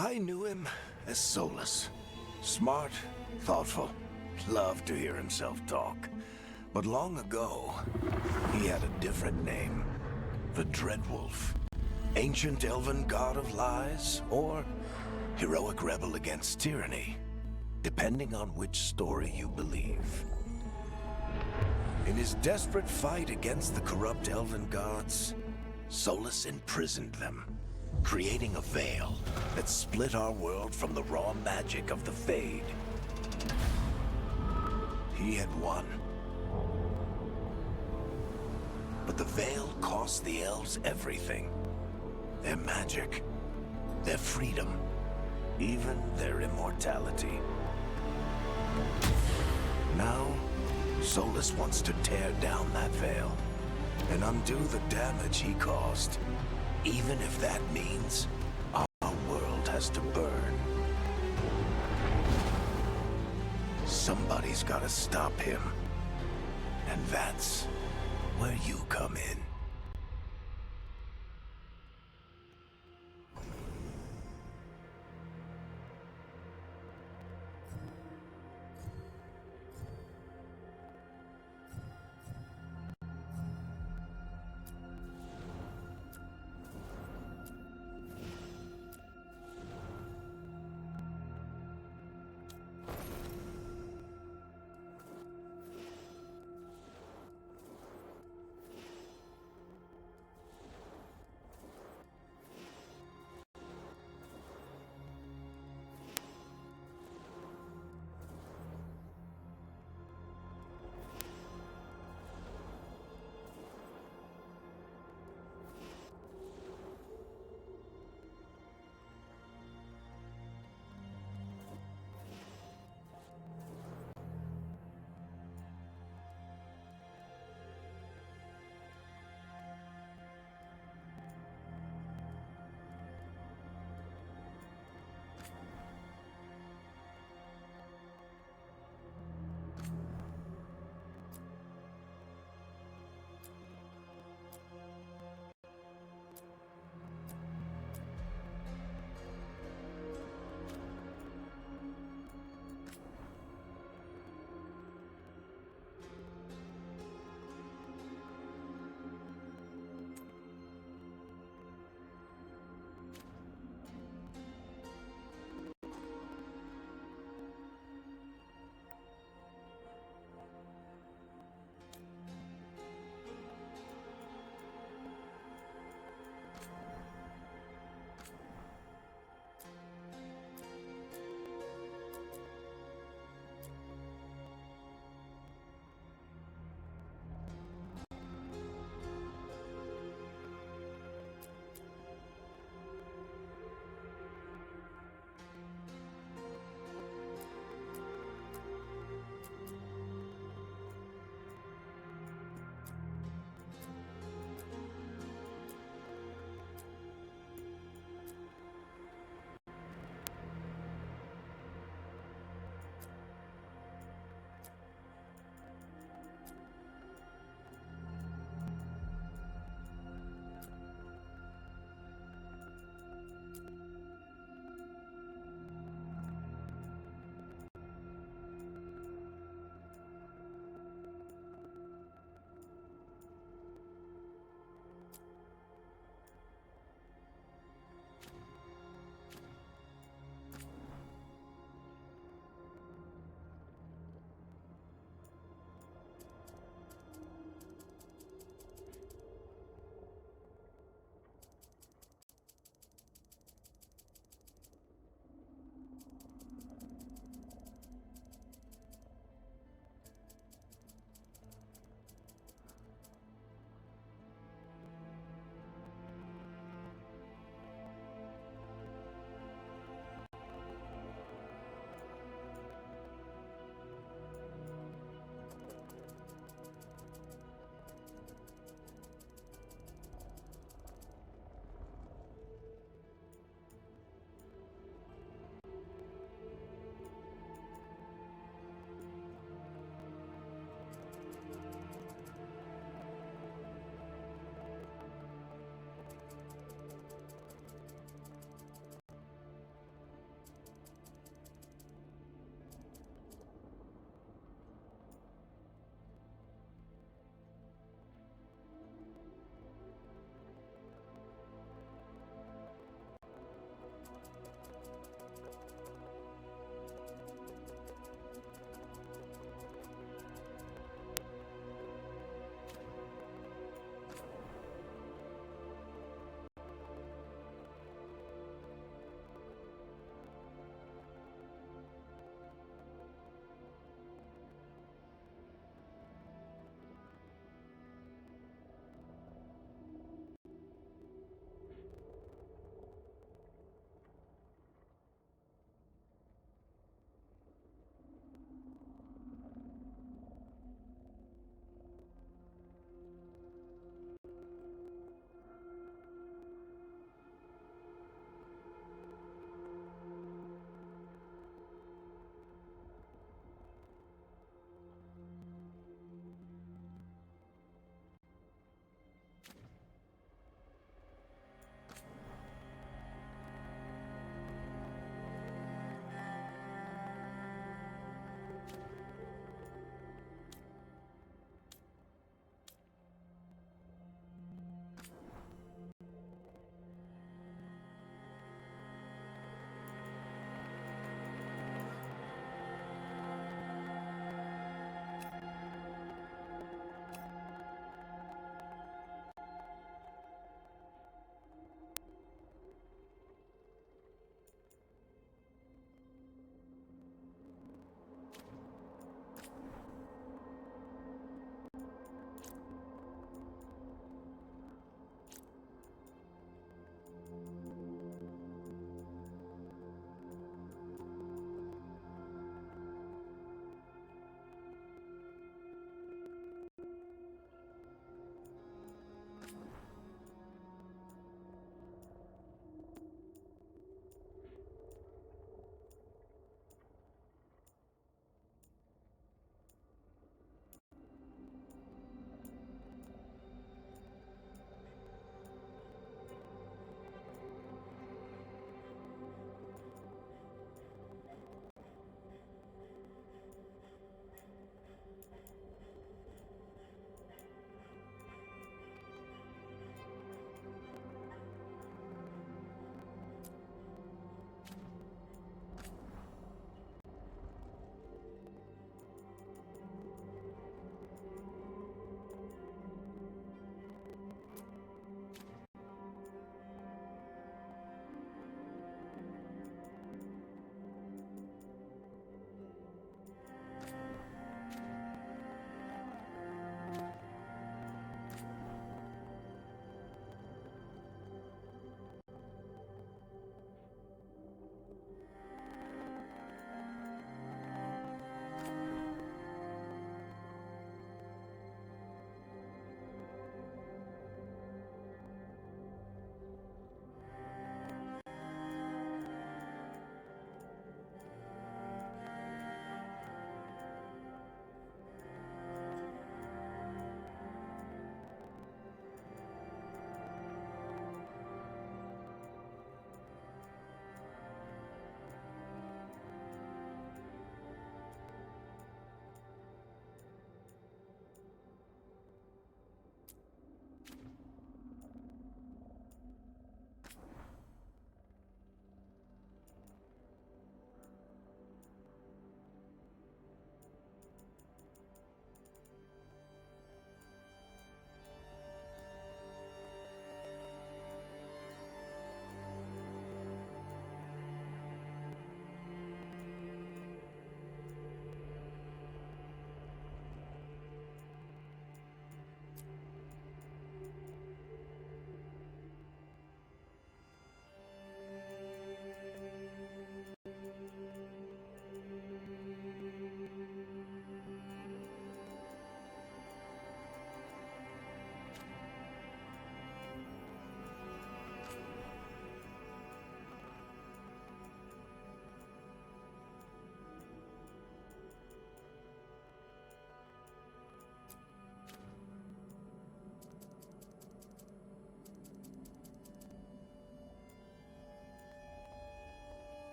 I knew him as Solus. Smart, thoughtful, loved to hear himself talk. But long ago, he had a different name. The Dreadwolf. Ancient elven god of lies, or heroic rebel against tyranny, depending on which story you believe. In his desperate fight against the corrupt elven gods, Solus imprisoned them, creating a veil that split our world from the raw magic of the Fade. He had won. But the veil cost the elves everything. Their magic, their freedom, even their immortality. Now, Solus wants to tear down that veil and undo the damage he caused, even if that means our world has to burn. Somebody's gotta stop him, and that's where you come in.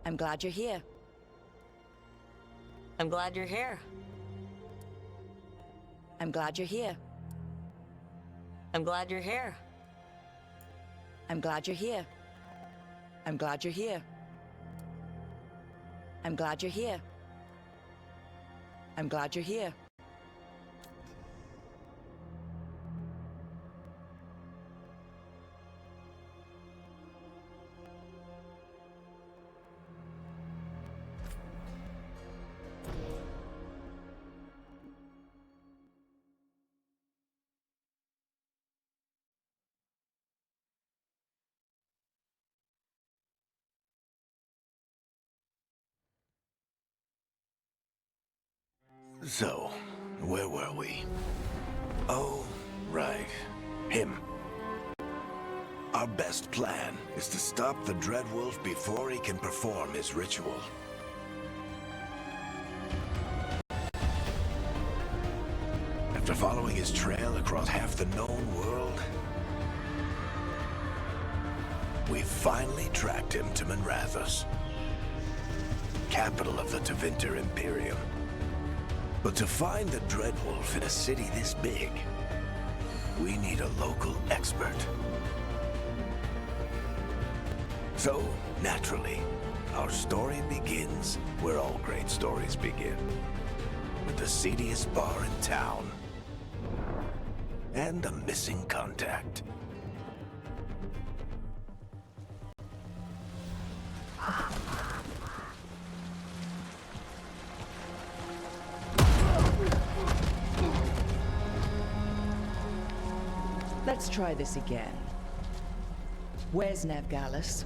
I'm glad you're here. I'm glad you're here. I'm glad you're here. I'm glad you're here. I'm glad you're here. I'm glad you're here. I'm glad you're here. I'm glad you're here. So, where were we? Oh, right. Him. Our best plan is to stop the Dreadwolf before he can perform his ritual. After following his trail across half the known world, we finally tracked him to Manrathus, capital of the Tevinter Imperium. But to find the Dreadwolf in a city this big, we need a local expert. So, naturally, our story begins where all great stories begin. With the seediest bar in town. And a missing contact. Let's try this again. Where's Nevgalis?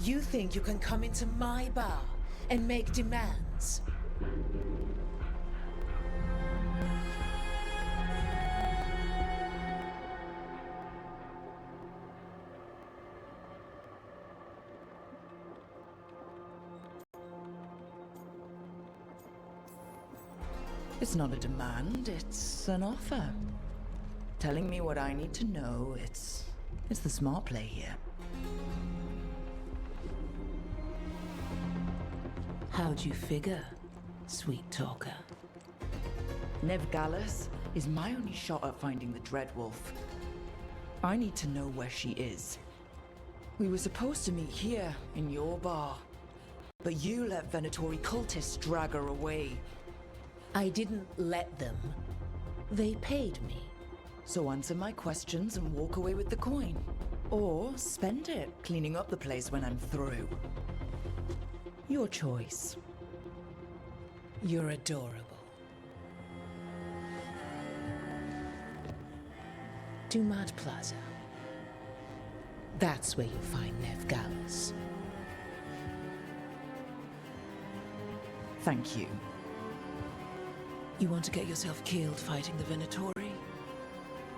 You think you can come into my bar and make demands? It's not a demand, it's an offer. Telling me what I need to know, it's the smart play here. How'd you figure, sweet talker? Nevgalis is my only shot at finding the Dreadwolf. I need to know where she is. We were supposed to meet here, in your bar. But you let Venatori cultists drag her away. I didn't let them. They paid me. So answer my questions and walk away with the coin. Or spend it cleaning up the place when I'm through. Your choice. You're adorable. Dumat Plaza. That's where you'll find Nevgalis. Thank you. You want to get yourself killed fighting the Venatori?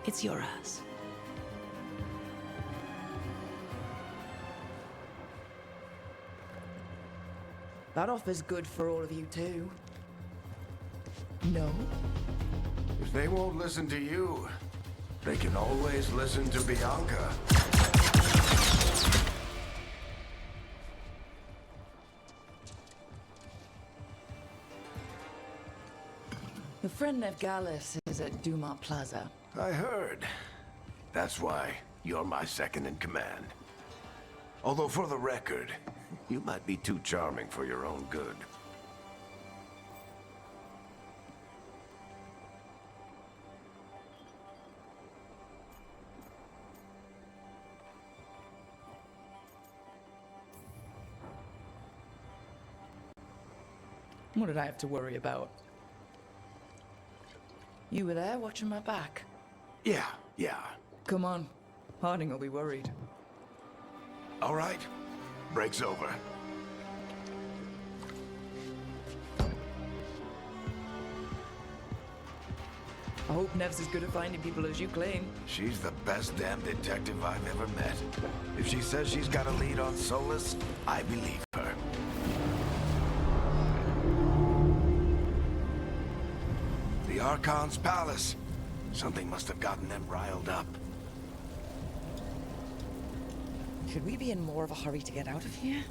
It's your ass. That offer's good for all of you too. No? If they won't listen to you, they can always listen to Bianca. Your friend Nevgalis is at Dumat Plaza. I heard. That's why you're my second in command. Although for the record, you might be too charming for your own good. What did I have to worry about? You were there watching my back. Yeah. Come on. Harding will be worried. All right. Break's over. I hope Nev's as good at finding people as you claim. She's the best damn detective I've ever met. If she says she's got a lead on Solus, I believe her. The Archon's palace. Something must have gotten them riled up. Should we be in more of a hurry to get out of here?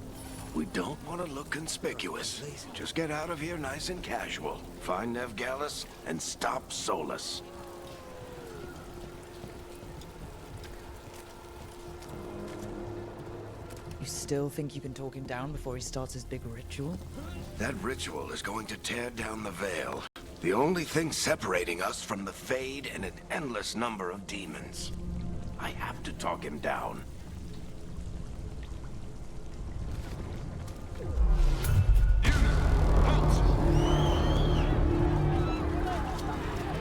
We don't want to look conspicuous. Just get out of here nice and casual. Find Veilguard and stop Solus. You still think you can talk him down before he starts his big ritual? That ritual is going to tear down the Veil. The only thing separating us from the Fade and an endless number of demons. I have to talk him down.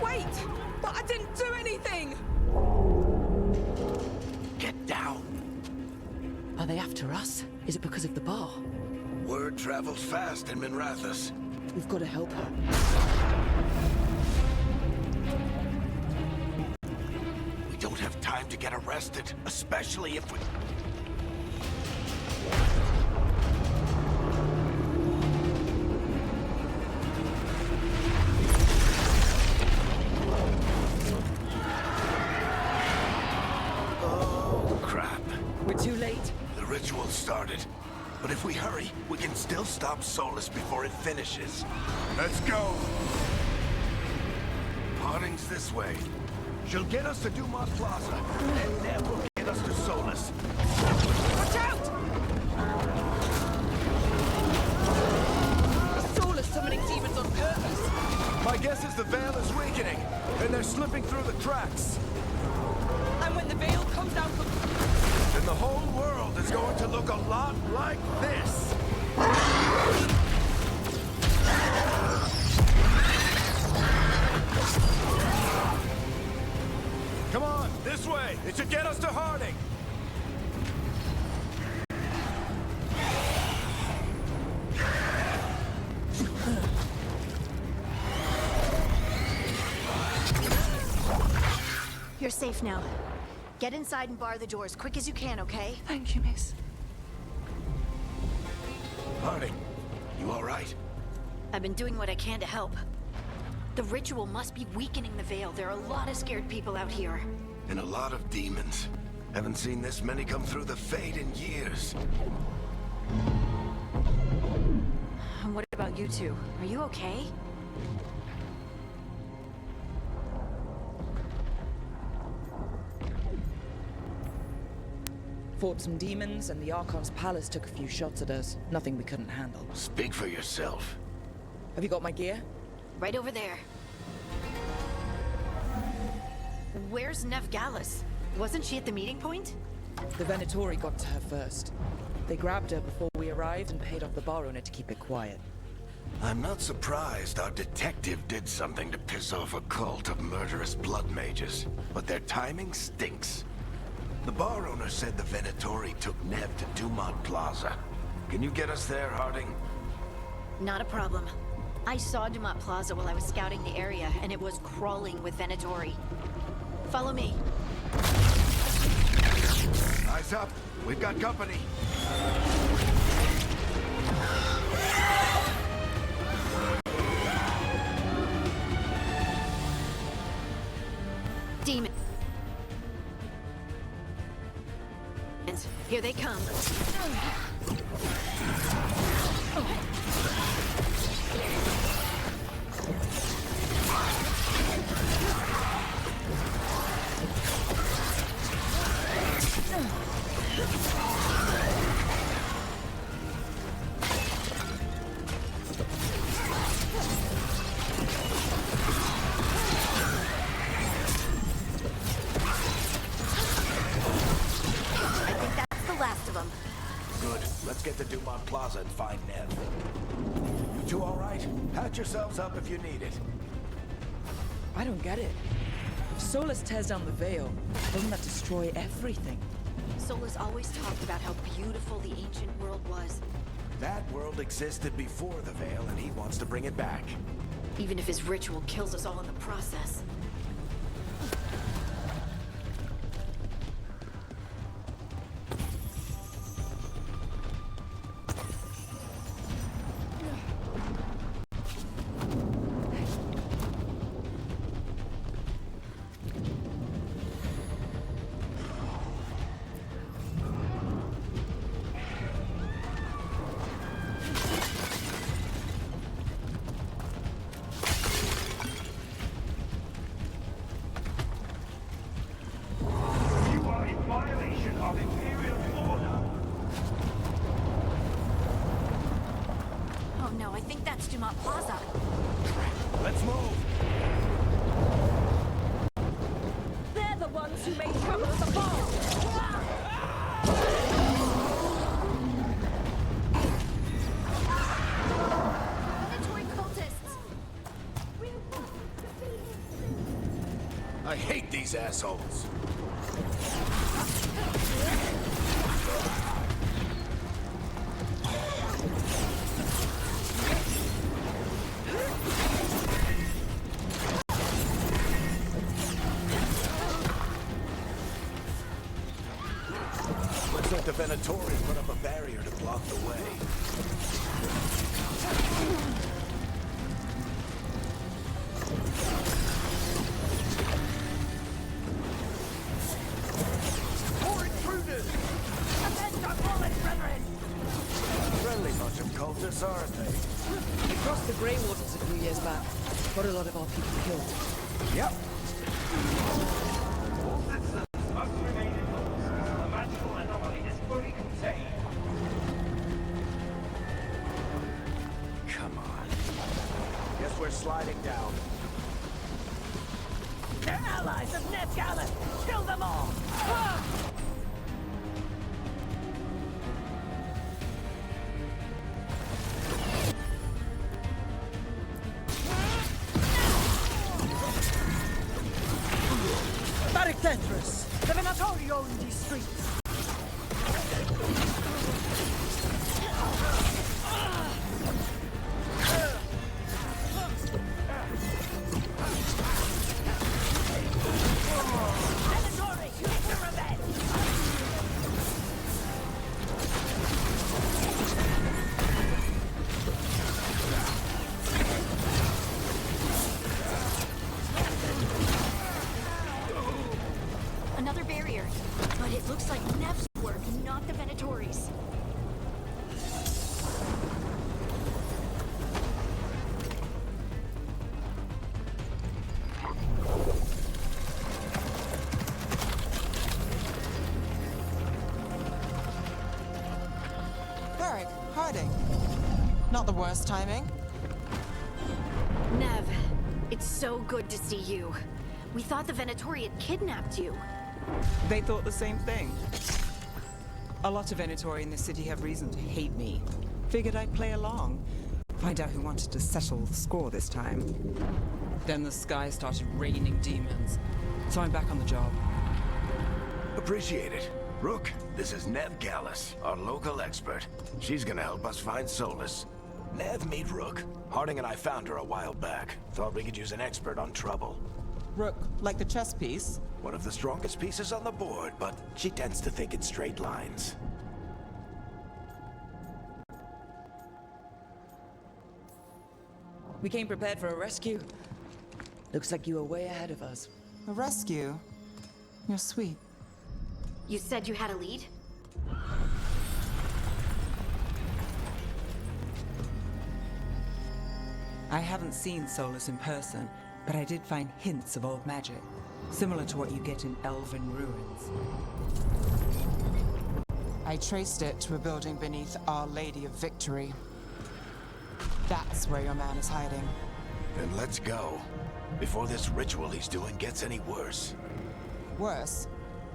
Wait! But I didn't do anything! Get down. Are they after us? Is it because of the bar? Word travels fast in Minrathous. We've got to help her. We don't have time to get arrested, especially if we... Oh, crap. We're too late. The ritual started. But if we hurry, we can still stop Solus before it finishes. Let's go! Harding's this way. She'll get us to Dumont Plaza, and then we'll get us to Solus. Watch out! Solus summoning demons on purpose. My guess is the Veil is weakening, and they're slipping through the cracks. And when the veil comes down from... Then the whole world is going to look a lot like this. Come on, this way. It should get us to Harding. You're safe now. Get inside and bar the doors quick as you can, okay? Thank you, miss. Harding, you all right? I've been doing what I can to help. The ritual must be weakening the Veil. There are a lot of scared people out here. And a lot of demons. Haven't seen this many come through the Fade in years. And what about you two? Are you okay? Fought some demons, and the Archon's palace took a few shots at us. Nothing we couldn't handle. Speak for yourself. Have you got my gear? Right over there. Where's Veilguard? Wasn't she at the meeting point? The Venatori got to her first. They grabbed her before we arrived and paid off the bar owner to keep it quiet. I'm not surprised our detective did something to piss off a cult of murderous blood mages, but their timing stinks. The bar owner said the Venatori took Nev to Dumont Plaza. Can you get us there, Harding? Not a problem. I saw Dumont Plaza while I was scouting the area, and it was crawling with Venatori. Follow me. Eyes up. We've got company. Demons. Here they come. Good. Let's get to Dumont Plaza and find Nev. You two all right? Patch yourselves up if you need it. I don't get it. If Solus tears down the Veil, doesn't that destroy everything? Solus always talked about how beautiful the ancient world was. That world existed before the Veil, and he wants to bring it back. Even if his ritual kills us all in the process. Dumont Plaza. Let's move! They're the ones who made trouble at the ball! Predatory cultists! I hate these assholes! Looks like the Venatori put up a barrier to block the way. More intruders! Avenge our fallen brethren! Friendly bunch of cultists, aren't they? We crossed the Grey Waters a few years back. Got a lot of our people killed. Yep. Come on. Guess we're sliding down. They're allies of Ned Gallus! Kill them all! Ah! Baricthentrus! The Venatori own these streets! Venatori, take your revenge! Another barrier. But it looks like Nev's work, not the Venatori's. Varric, hiding. Not the worst timing. Nev, it's so good to see you. We thought the Venatori had kidnapped you. They thought the same thing. A lot of Venatori in the city have reason to hate me. Figured I'd play along. Find out who wanted to settle the score this time. Then the sky started raining demons. So I'm back on the job. Appreciate it. Rook, this is Nev Gallus, our local expert. She's gonna help us find Solus. Nev, meet Rook. Harding and I found her a while back. Thought we could use an expert on trouble. Rook, like the chess piece? One of the strongest pieces on the board, but she tends to think in straight lines. We came prepared for a rescue. Looks like you were way ahead of us. A rescue? You're sweet. You said you had a lead? I haven't seen Solus in person, but I did find hints of old magic, similar to what you get in elven ruins. I traced it to a building beneath Our Lady of Victory. That's where your man is hiding. Then let's go. Before this ritual he's doing gets any worse. Worse,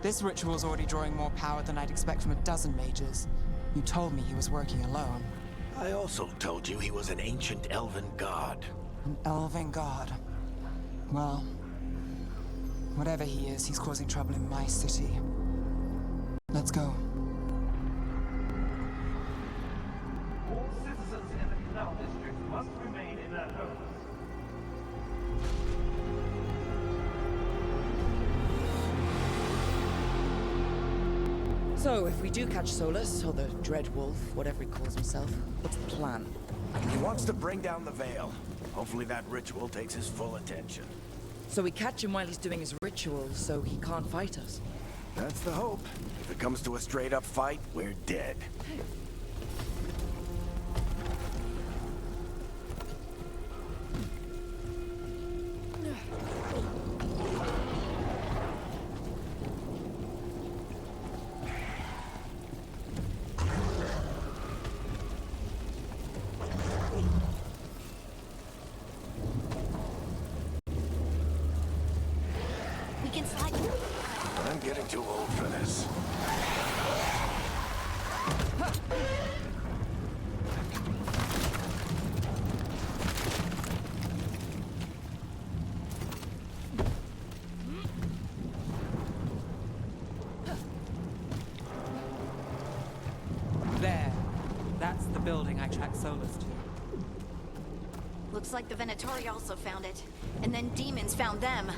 this ritual's already drawing more power than I'd expect from a dozen mages. You told me he was working alone. I also told you he was an ancient elven god. An elven god. Well, whatever he is, he's causing trouble in my city. Let's go. All citizens in the Canal District must remain in their homes. So, if we do catch Solus, or the Dread Wolf, whatever he calls himself, what's the plan? He wants to bring down the veil. Hopefully that ritual takes his full attention. So we catch him while he's doing his ritual, so he can't fight us. That's the hope. If it comes to a straight-up fight, we're dead. I'm getting too old for this. There. That's the building I tracked Solus to. Looks like the Venatori also found it. And then demons found them.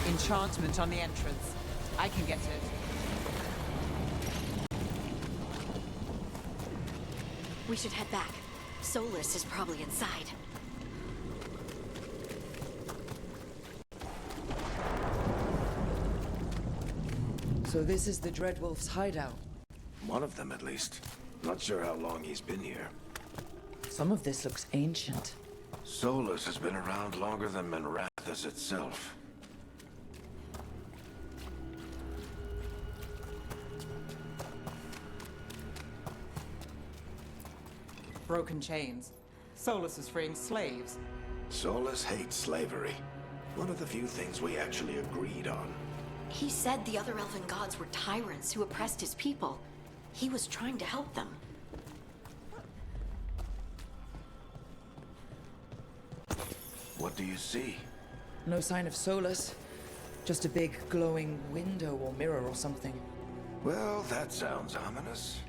Enchantment on the entrance. I can get it. We should head back. Solus is probably inside. So this is the Dreadwolf's hideout. One of them, at least. Not sure how long he's been here. Some of this looks ancient. Solus has been around longer than Manrathus itself. Broken chains. Solus is freeing slaves. Solus hates slavery. One of the few things we actually agreed on. He said the other elven gods were tyrants who oppressed his people. He was trying to help them. What do you see? No sign of Solus. Just a big glowing window or mirror or something. Well, that sounds ominous.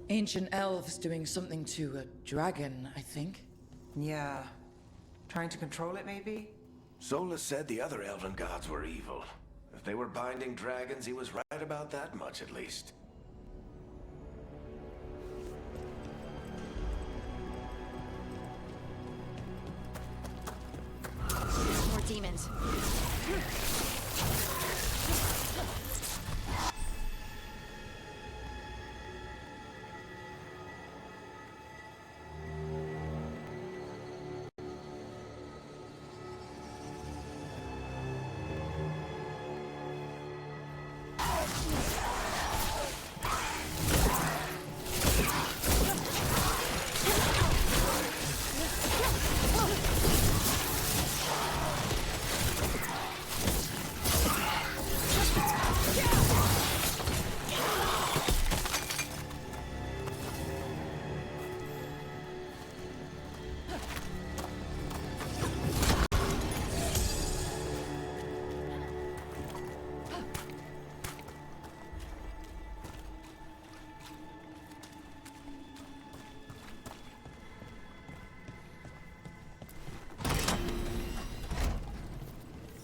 Ancient elves doing something to a dragon, I think. Yeah. Trying to control it, maybe? Solus said the other elven gods were evil. If they were binding dragons, he was right about that much, at least. More demons.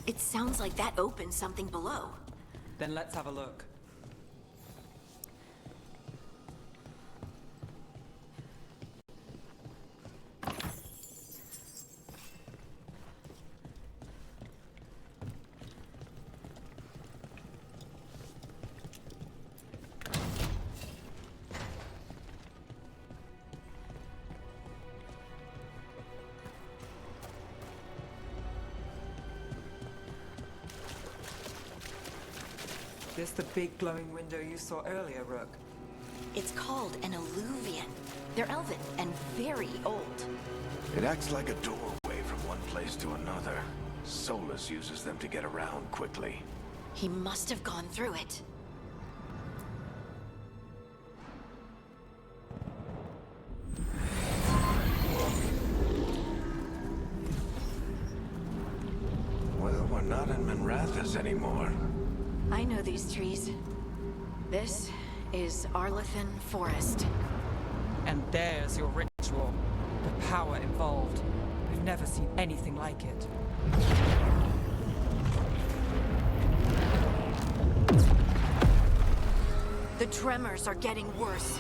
It sounds like that opens something below. Then let's have a look. This the big glowing window you saw earlier, Rook? It's called an alluvian. They're elven and very old. It acts like a doorway from one place to another. Solus uses them to get around quickly. He must have gone through it. Well, we're not in Minrathous anymore. I know these trees. This is Arlethan Forest. And there's your ritual. The power involved. I've never seen anything like it. The tremors are getting worse.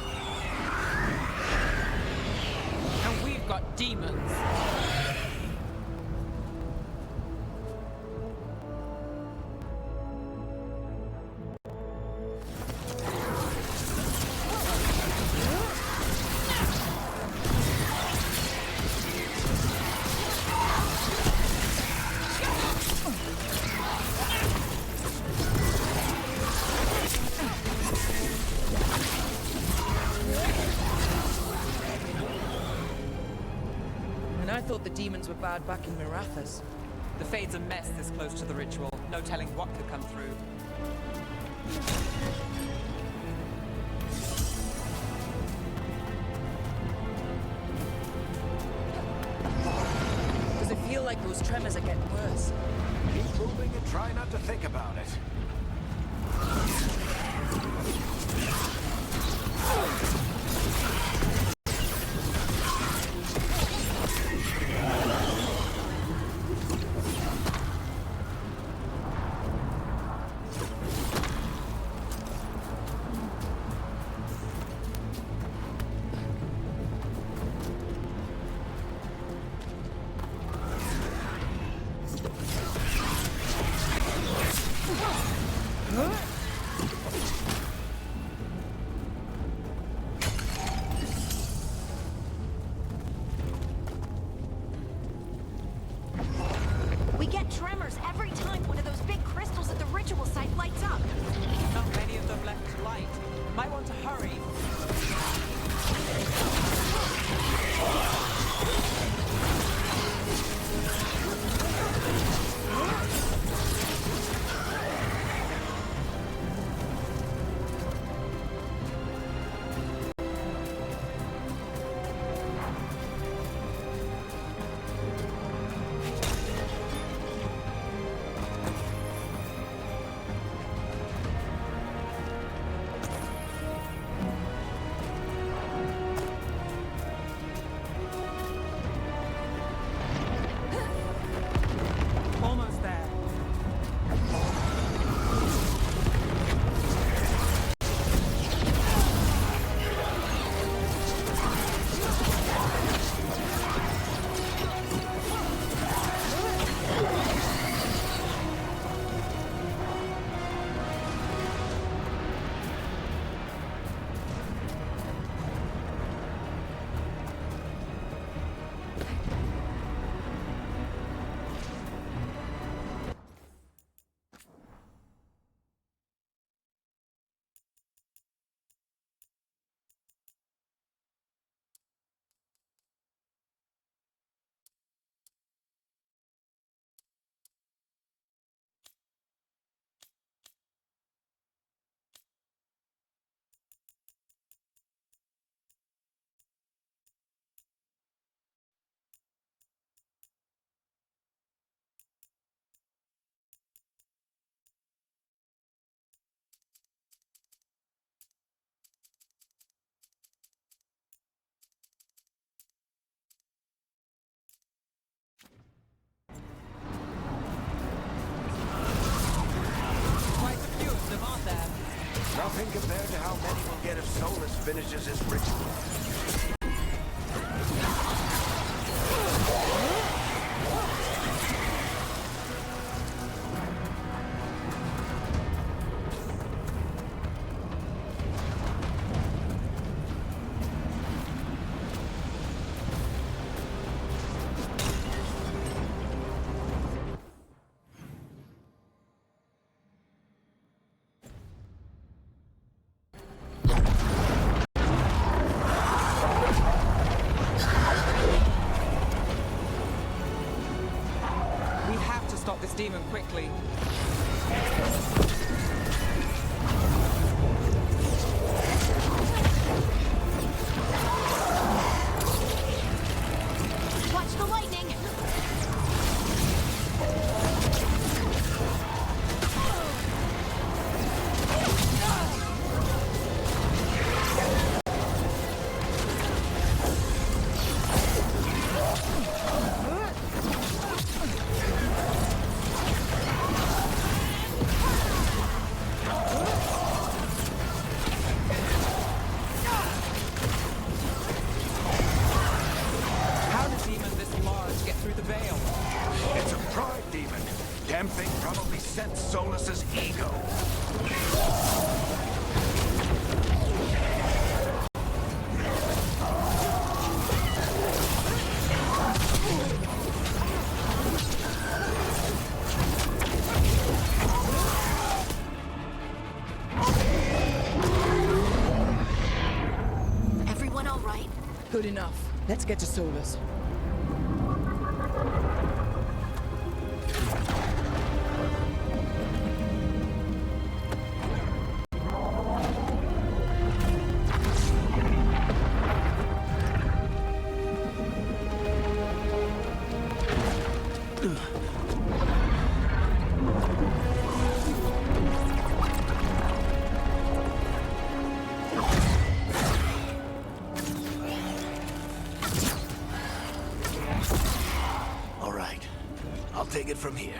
And we've got demons. And I thought the demons were bad back in Mirathas. The Fade's a mess this close to the ritual. No telling what could come through. Does it feel like those tremors are getting worse? Keep moving and try not to think about it. We get tremors every time one of those big crystals at the ritual site lights up. Not many of them left to light. Might want to hurry. nothing compared to how many we'll get if Solus finishes his ritual. We have to stop this demon quickly. Watch the lightning! How did demon this large get through the veil? It's a pride demon. Damn thing probably sensed Solus's ego. Everyone all right? Good enough. Let's get to Solus. All right. I'll take it from here.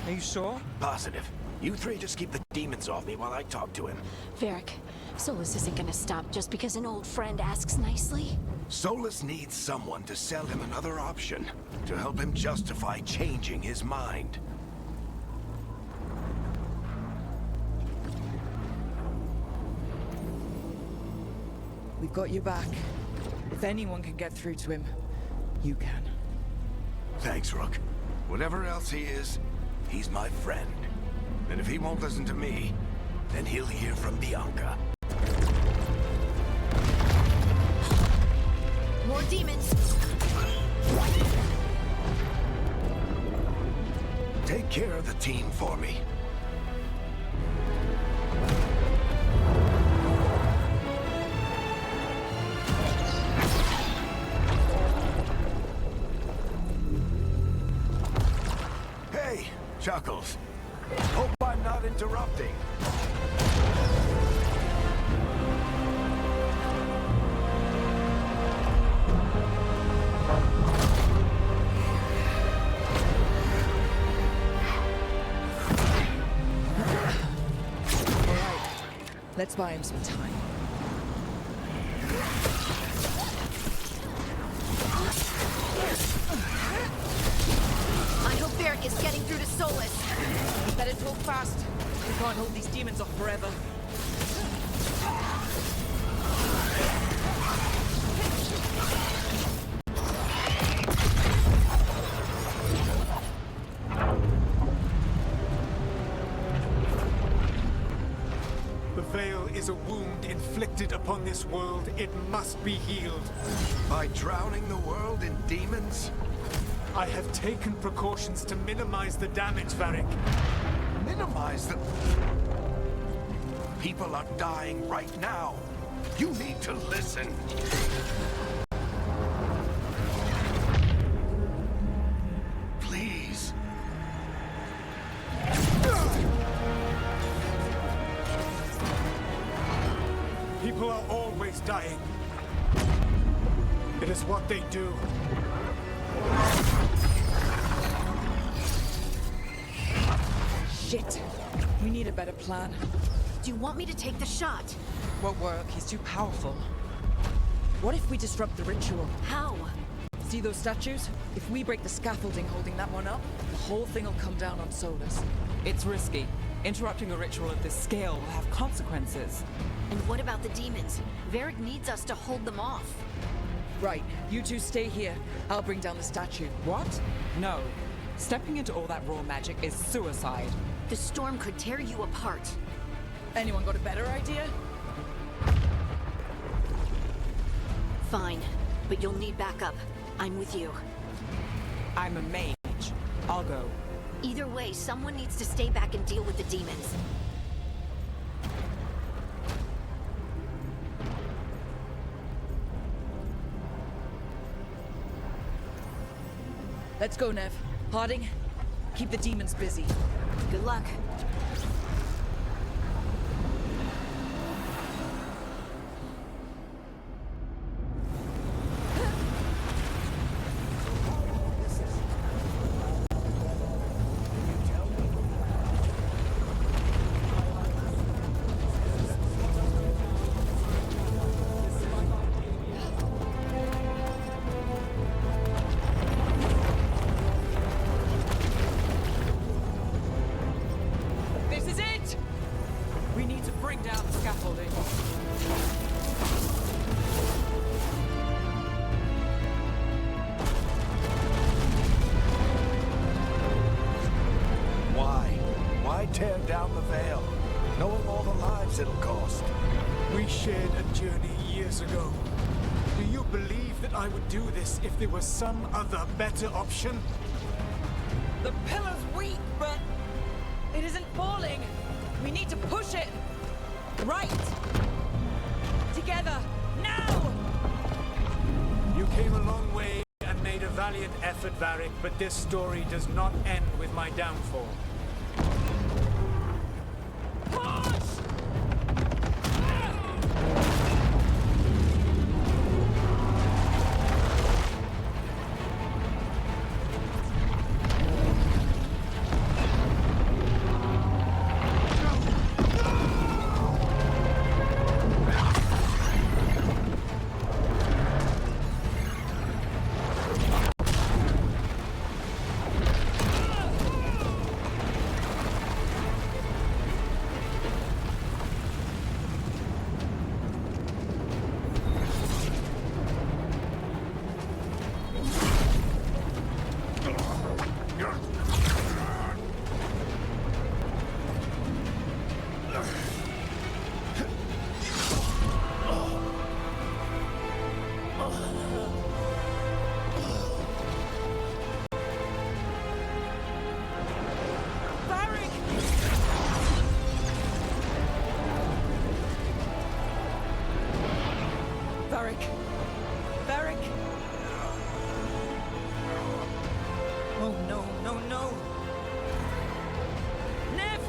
Are you sure? Positive. You three just keep the demons off me while I talk to him. Varric, Solus isn't gonna stop just because an old friend asks nicely. Solus needs someone to sell him another option, to help him justify changing his mind. We've got you back. If anyone can get through to him, you can. Thanks, Rook. Whatever else he is, he's my friend. And if he won't listen to me, then he'll hear from Bianca. More demons! Take care of the team for me. Hey, Chuckles. Hope I'm not interrupting. Let's buy him some time. I hope Varric is getting through to Solus. We better talk fast. We can't hold these demons off forever. The veil is a wound inflicted upon this world. It must be healed. By drowning the world in demons? I have taken precautions to minimize the damage, Varric. Minimize the... People are dying right now. You need to listen. Please. People are always dying. It is what they do. Shit. We need need a better plan. Do you want me to take the shot? Won't work, he's too powerful. What if we disrupt the ritual? How? See those statues? If we break the scaffolding holding that one up, the whole thing will come down on Solus. It's risky. Interrupting a ritual of this scale will have consequences. And what about the demons? Varric needs us to hold them off. Right, you two stay here. I'll bring down the statue. What? No. Stepping into all that raw magic is suicide. The storm could tear you apart. Anyone got a better idea? Fine, but you'll need backup. I'm with you. I'm a mage. I'll go. Either way, someone needs to stay back and deal with the demons. Let's go, Nev. Harding, keep the demons busy. Good luck. This is it! We need to bring down the scaffolding. Why tear down the Veil, knowing all the lives it'll cost? We shared a journey years ago. Do you believe that I would do this if there was some other better option? The pillar's weak, but it isn't falling. We need to push it. Right. Together. Now! You came a long way and made a valiant effort, Varric, but this story does not end with my downfall. Push! Varric! Varric! Oh no, no, no! Nev!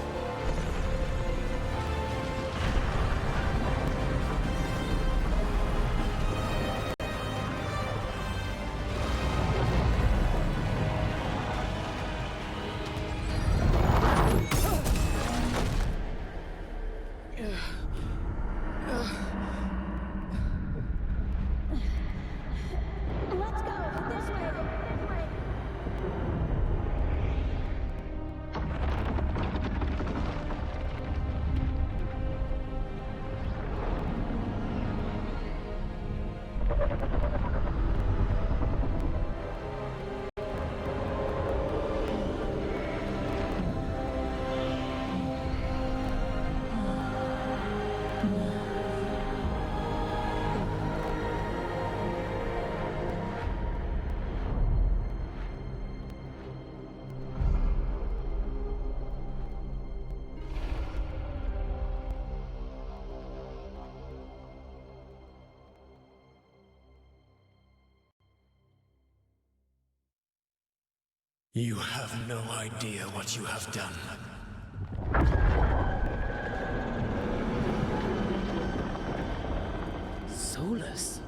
Let's go! This way! This way! You have no idea what you have done. Solus?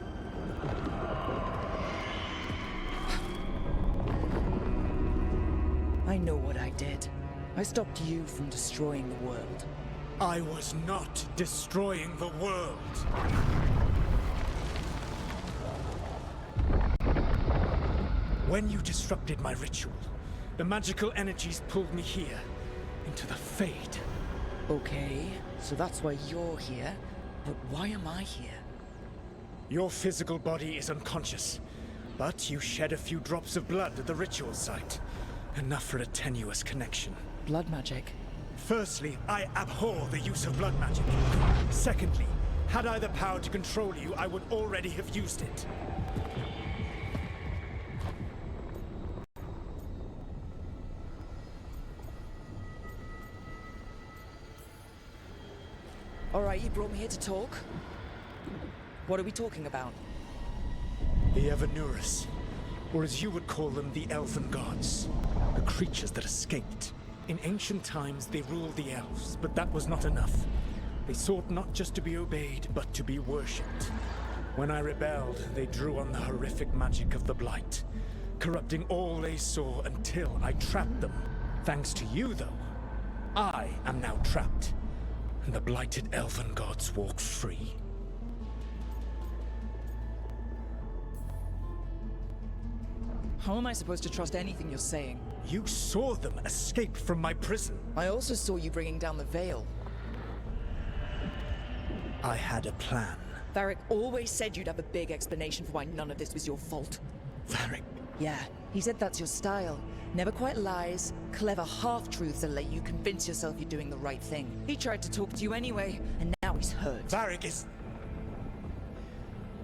I know what I did. I stopped you from destroying the world. I was not destroying the world. When you disrupted my ritual, the magical energies pulled me here, into the Fade. Okay, so that's why you're here. But why am I here? Your physical body is unconscious, but you shed a few drops of blood at the ritual site. Enough for a tenuous connection. Blood magic. Firstly, I abhor the use of blood magic. Secondly, had I the power to control you, I would already have used it. Alright, you brought me here to talk. What are we talking about? The Evanurus, or as you would call them, the Elven Gods. The creatures that escaped. In ancient times, they ruled the elves, but that was not enough. They sought not just to be obeyed, but to be worshipped. When I rebelled, they drew on the horrific magic of the Blight, corrupting all they saw until I trapped them. Thanks to you, though, I am now trapped, and the blighted Elven Gods walk free. How am I supposed to trust anything you're saying? You saw them escape from my prison. I also saw you bringing down the veil. I had a plan. Varric always said you'd have a big explanation for why none of this was your fault. Varric. Yeah, he said that's your style. Never quite lies, clever half-truths that let you convince yourself you're doing the right thing. He tried to talk to you anyway, and now he's hurt. Varric is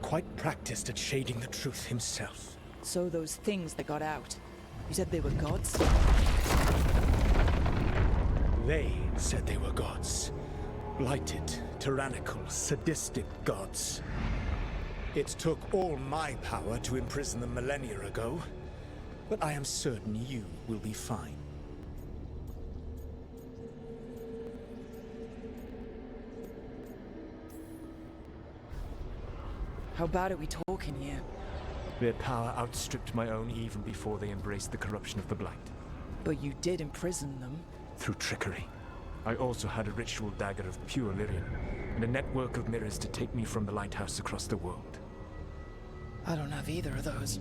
quite practiced at shading the truth himself. So those things that got out, you said they were gods? They said they were gods. Blighted, tyrannical, sadistic gods. It took all my power to imprison them millennia ago, but I am certain you will be fine. How bad are we talking here? Their power outstripped my own even before they embraced the corruption of the Blight. But you did imprison them. Through trickery. I also had a ritual dagger of pure Lyrian, and a network of mirrors to take me from the lighthouse across the world. I don't have either of those.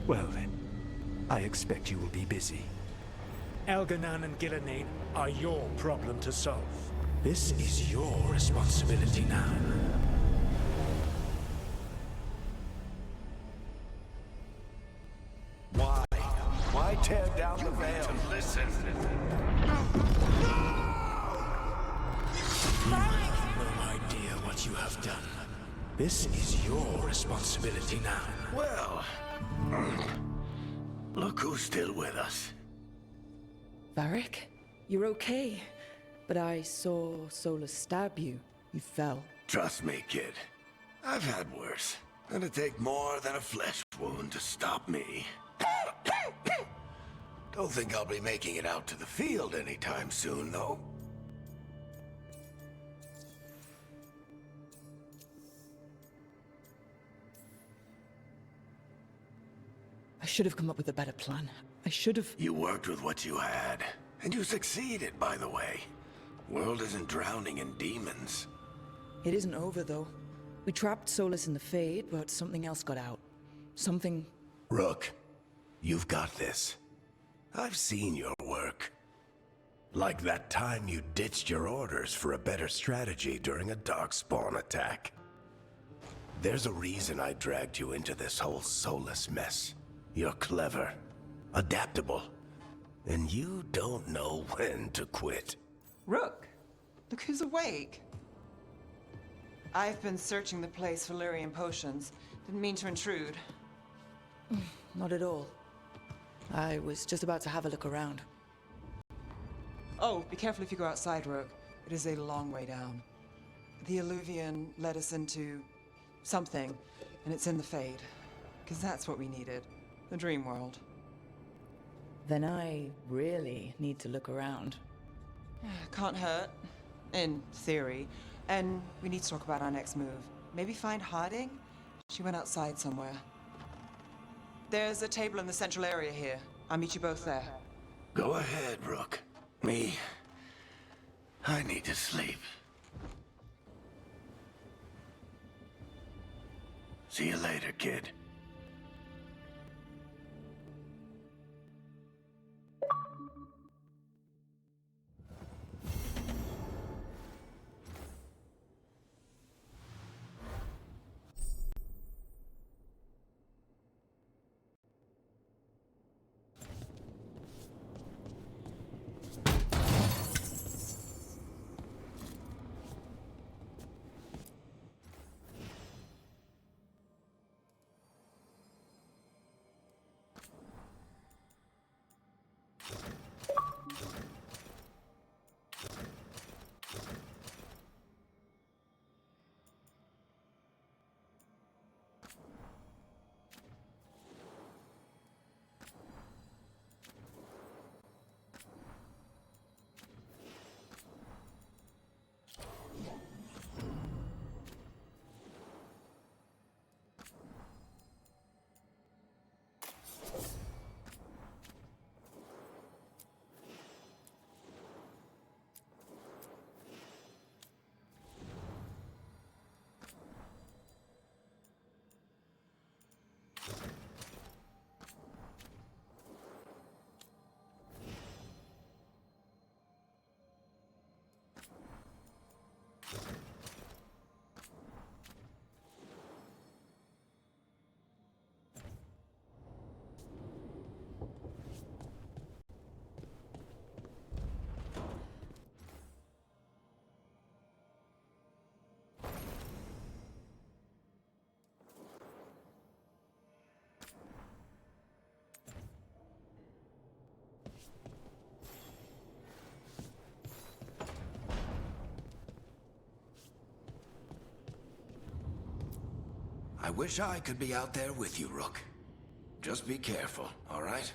Well then, I expect you will be busy. Elganan and Gillenane are your problem to solve. This is your responsibility now. Why? Why tear down the veil? Listen. You have no idea what you have done. This is your responsibility now. Well, look who's still with us. Varric? You're okay. But I saw Solus stab you. You fell. Trust me, kid. I've had worse. It'd take more than a flesh wound to stop me. Don't think I'll be making it out to the field anytime soon, though. I should have come up with a better plan. I should have... You worked with what you had, and you succeeded, by the way. World isn't drowning in demons. It isn't over, though. We trapped Solus in the Fade, but something else got out. Something... Rook, you've got this. I've seen your work. Like that time you ditched your orders for a better strategy during a darkspawn attack. There's a reason I dragged you into this whole Solus mess. You're clever, adaptable, and you don't know when to quit. Rook, look who's awake. I've been searching the place for Lyrian potions. Didn't mean to intrude. Not at all. I was just about to have a look around. Oh, be careful if you go outside, Rook. It is a long way down. The Alluvian led us into something, and it's in the Fade. Because that's what we needed. The dream world. Then I really need to look around. Can't hurt. In theory. And we need to talk about our next move. Maybe find Harding? She went outside somewhere. There's a table in the central area here. I'll meet you both there. Go ahead, Rook. Me, I need to sleep. See you later, kid. I wish I could be out there with you, Rook. Just be careful, all right?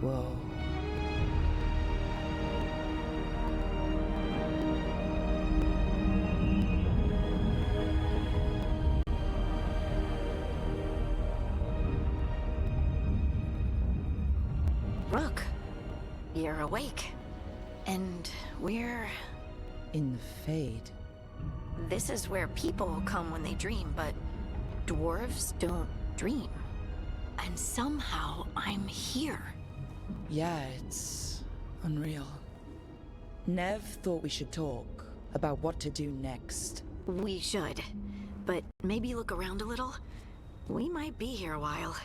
Whoa. Rook, you're awake. And we're... In the Fade. This is where people come when they dream, but dwarves don't dream. And somehow I'm here. Yeah, it's unreal. Nev thought we should talk. about what to do next. We should. But maybe look around a little. We might be here a while.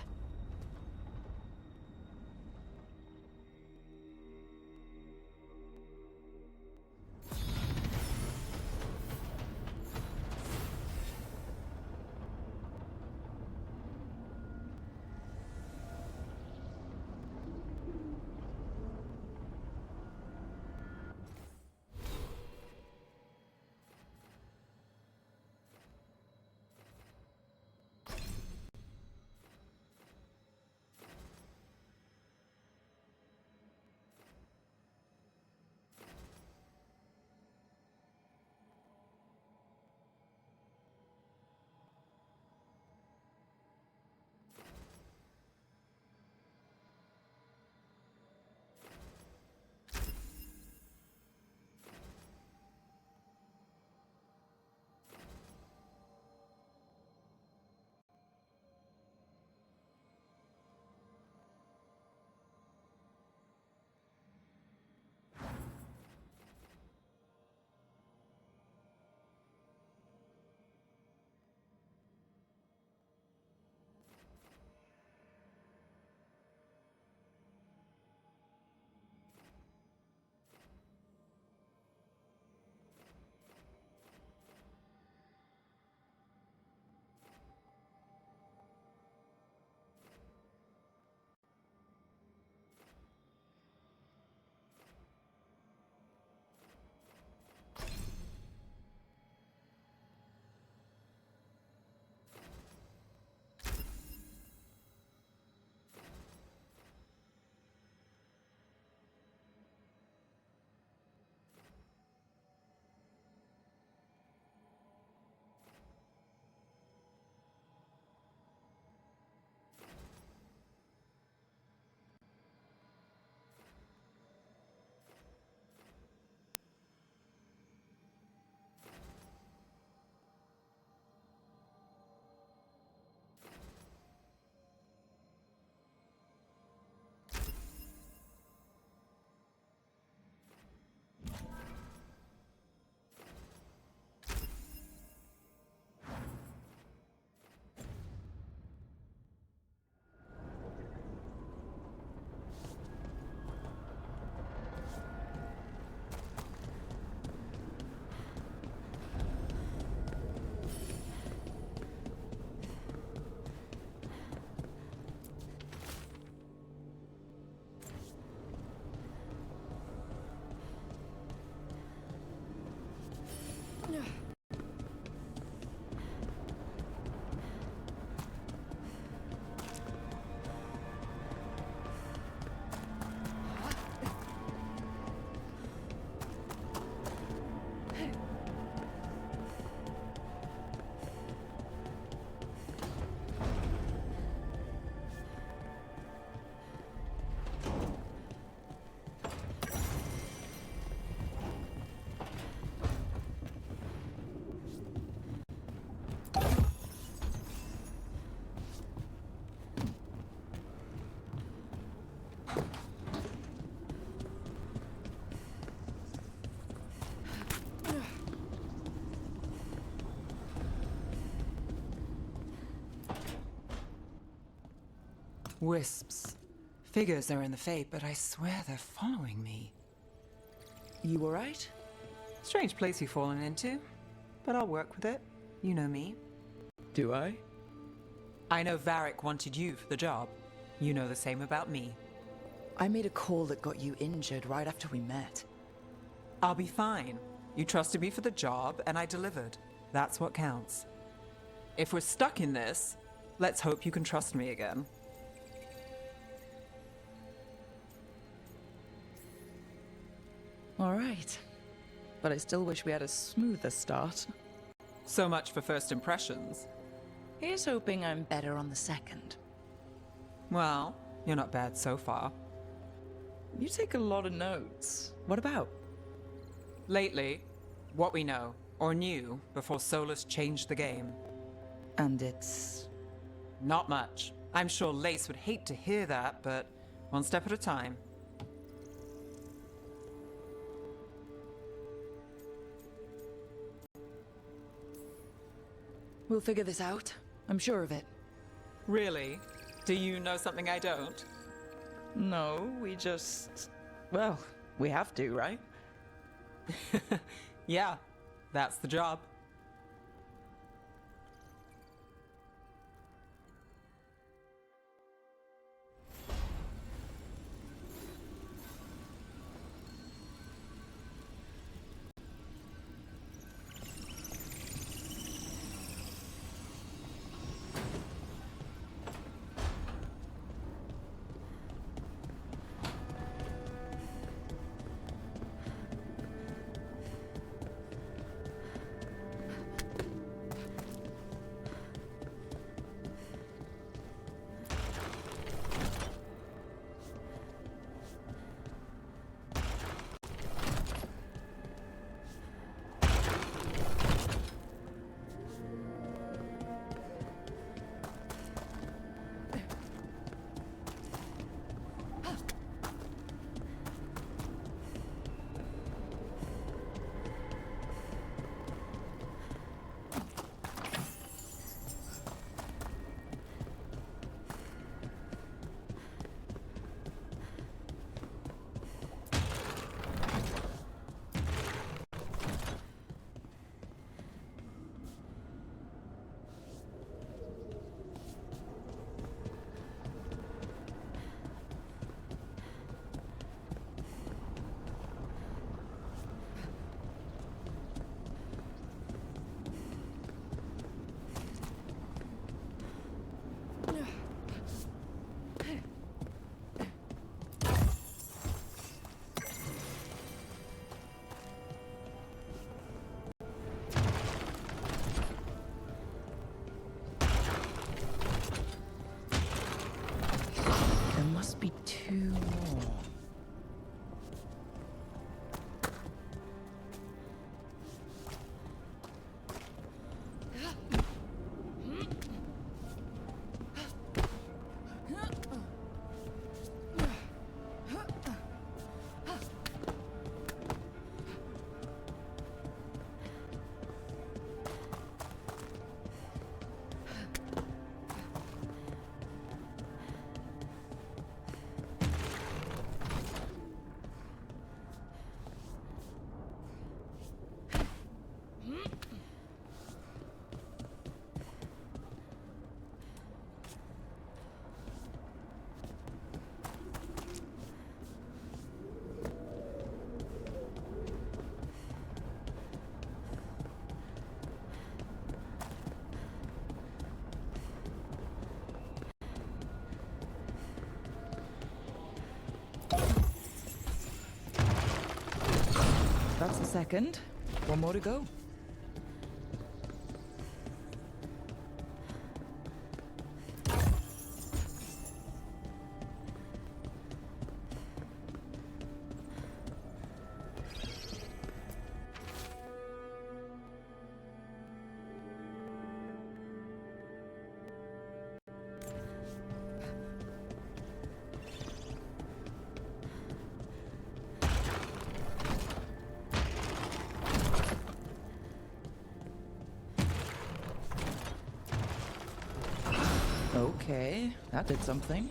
Wisps. Figures are in the fate, but I swear they're following me. You alright? Strange place you've fallen into, but I'll work with it. You know me. Do I? I know Varric wanted you for the job. You know the same about me. I made a call that got you injured right after we met. I'll be fine. You trusted me for the job, and I delivered. That's what counts. If we're stuck in this, let's hope you can trust me again. Alright. But I still wish we had a smoother start. So much for first impressions. Here's hoping I'm better on the second. Well, you're not bad so far. You take a lot of notes. What about? Lately, what we know, or knew, before Solus changed the game. And it's... Not much. I'm sure Lace would hate to hear that, but one step at a time. We'll figure this out. I'm sure of it. Really? Do you know something I don't? No, we just... Well, we have to, right? Yeah, that's the job. There must be 2 more. That's the second. 1 more to go. Okay, that did something.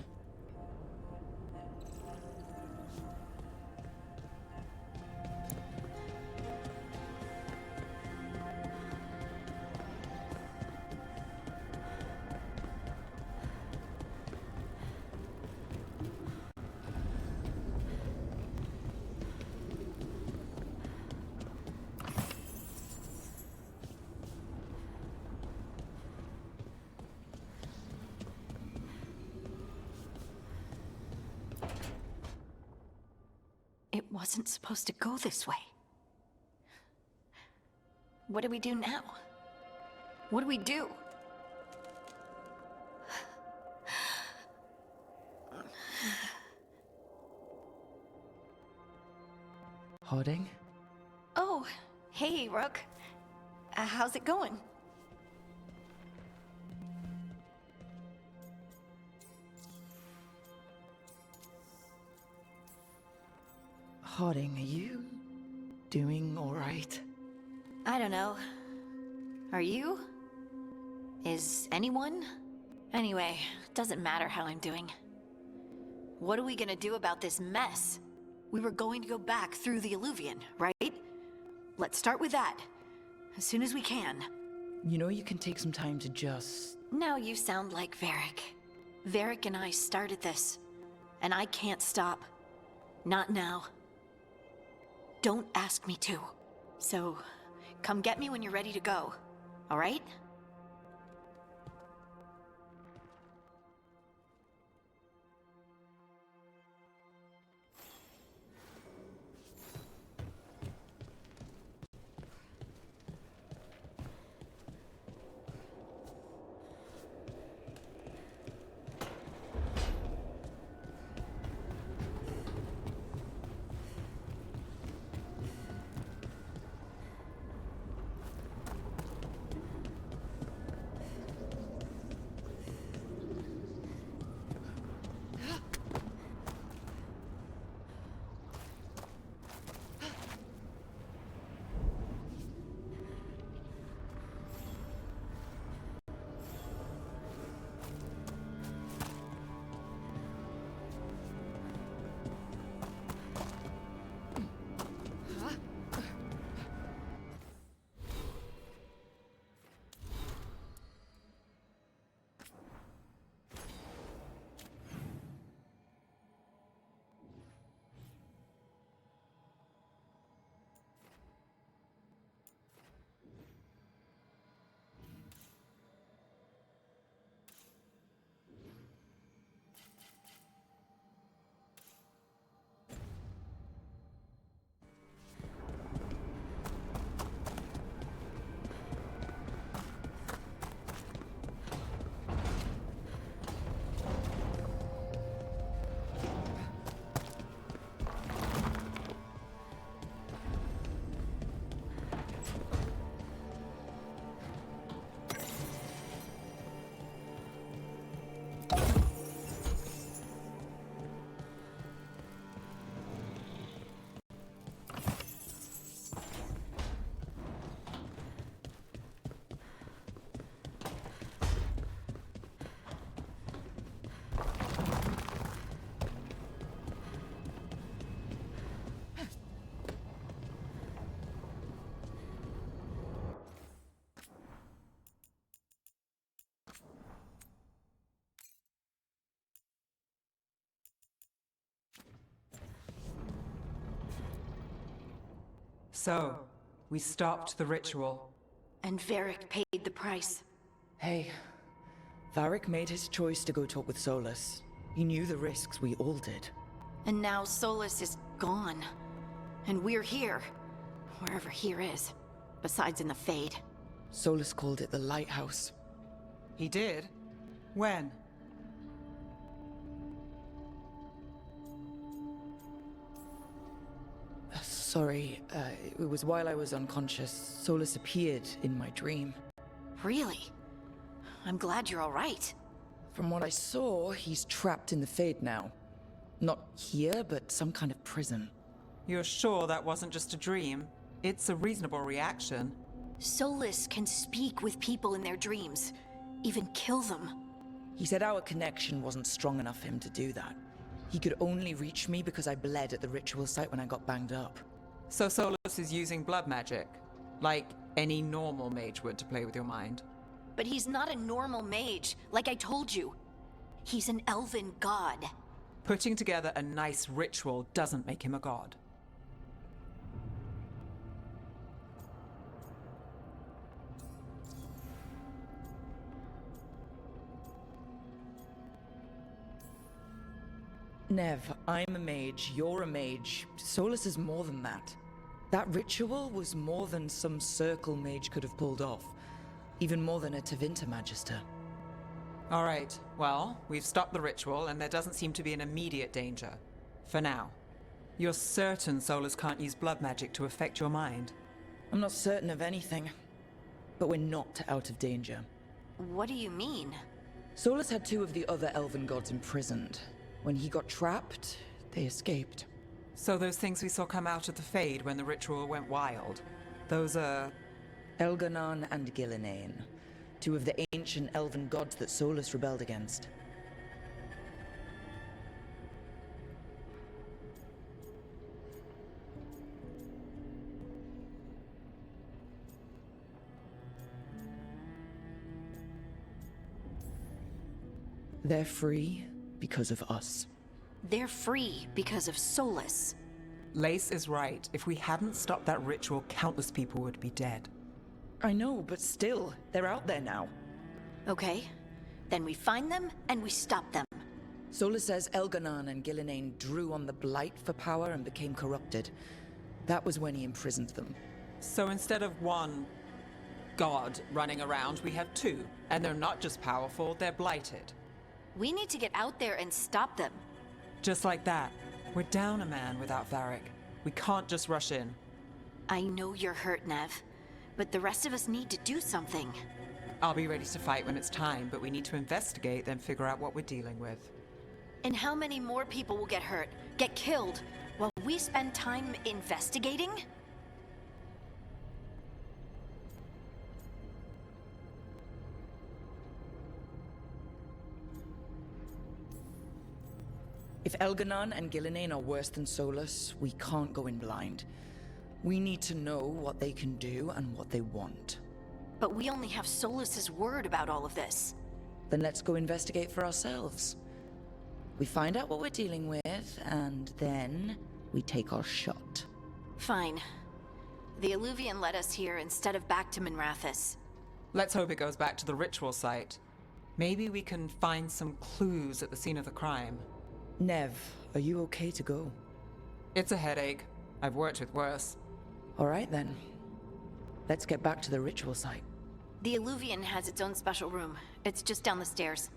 It wasn't supposed to go this way. What do we do now? What do we do? Harding? Oh, hey, Rook. How's it going? Harding, are you doing all right? I don't know. Are you? Is anyone? Anyway, doesn't matter how I'm doing. What are we gonna do about this mess? We were going to go back through the Illuvian, right? Let's start with that. As soon as we can. You know you can take some time to just... Now you sound like Varric. Varric and I started this. And I can't stop. Not now. Don't ask me to. So, come get me when you're ready to go. All right? So, we stopped the ritual. And Varric paid the price. Hey, Varric made his choice to go talk with Solus. He knew the risks, we all did. And now Solus is gone. And we're here. Wherever here is. Besides in the Fade. Solus called it the Lighthouse. He did? When? Sorry, it was while I was unconscious. Solus appeared in my dream. Really? I'm glad you're all right. From what I saw, he's trapped in the Fade now. Not here, but some kind of prison. You're sure that wasn't just a dream? It's a reasonable reaction. Solus can speak with people in their dreams. Even kill them. He said our connection wasn't strong enough for him to do that. He could only reach me because I bled at the ritual site when I got banged up. So Solus is using blood magic, like any normal mage would to play with your mind. But he's not a normal mage, like I told you. He's an elven god. Putting together a nice ritual doesn't make him a god. Nev, I'm a mage, you're a mage. Solus is more than that. That ritual was more than some circle mage could have pulled off. Even more than a Tevinter Magister. All right, well, we've stopped the ritual and there doesn't seem to be an immediate danger. For now. You're certain Solus can't use blood magic to affect your mind? I'm not certain of anything. But we're not out of danger. What do you mean? Solus had two of the other elven gods imprisoned. When he got trapped, they escaped. So those things we saw come out of the Fade when the ritual went wild, those are... Elganan and Gillinane. 2 of the ancient elven gods that Solus rebelled against. They're free because of us. They're free because of Solus. Lace is right. If we hadn't stopped that ritual, countless people would be dead. I know, but still, they're out there now. Okay, then we find them and we stop them. Solus says Elganon and Gillenane drew on the Blight for power and became corrupted. That was when he imprisoned them. So instead of one god running around, we have 2. And they're not just powerful, they're blighted. We need to get out there and stop them. Just like that. We're down a man without Varric. We can't just rush in. I know you're hurt, Nev, but the rest of us need to do something. I'll be ready to fight when it's time, but we need to investigate, then figure out what we're dealing with. And how many more people will get hurt, get killed, while we spend time investigating? If Elganon and Gillenane are worse than Solus, we can't go in blind. We need to know what they can do and what they want. But we only have Solus's word about all of this. Then let's go investigate for ourselves. We find out what we're dealing with, and then we take our shot. Fine. The Illuvian led us here instead of back to Minrathous. Let's hope it goes back to the ritual site. Maybe we can find some clues at the scene of the crime. Nev, are you okay to go? It's a headache. I've worked with worse. All right then. Let's get back to the ritual site. The Illuvian has its own special room. It's just down the stairs.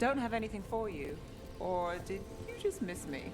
Don't have anything for you. Or did you just miss me?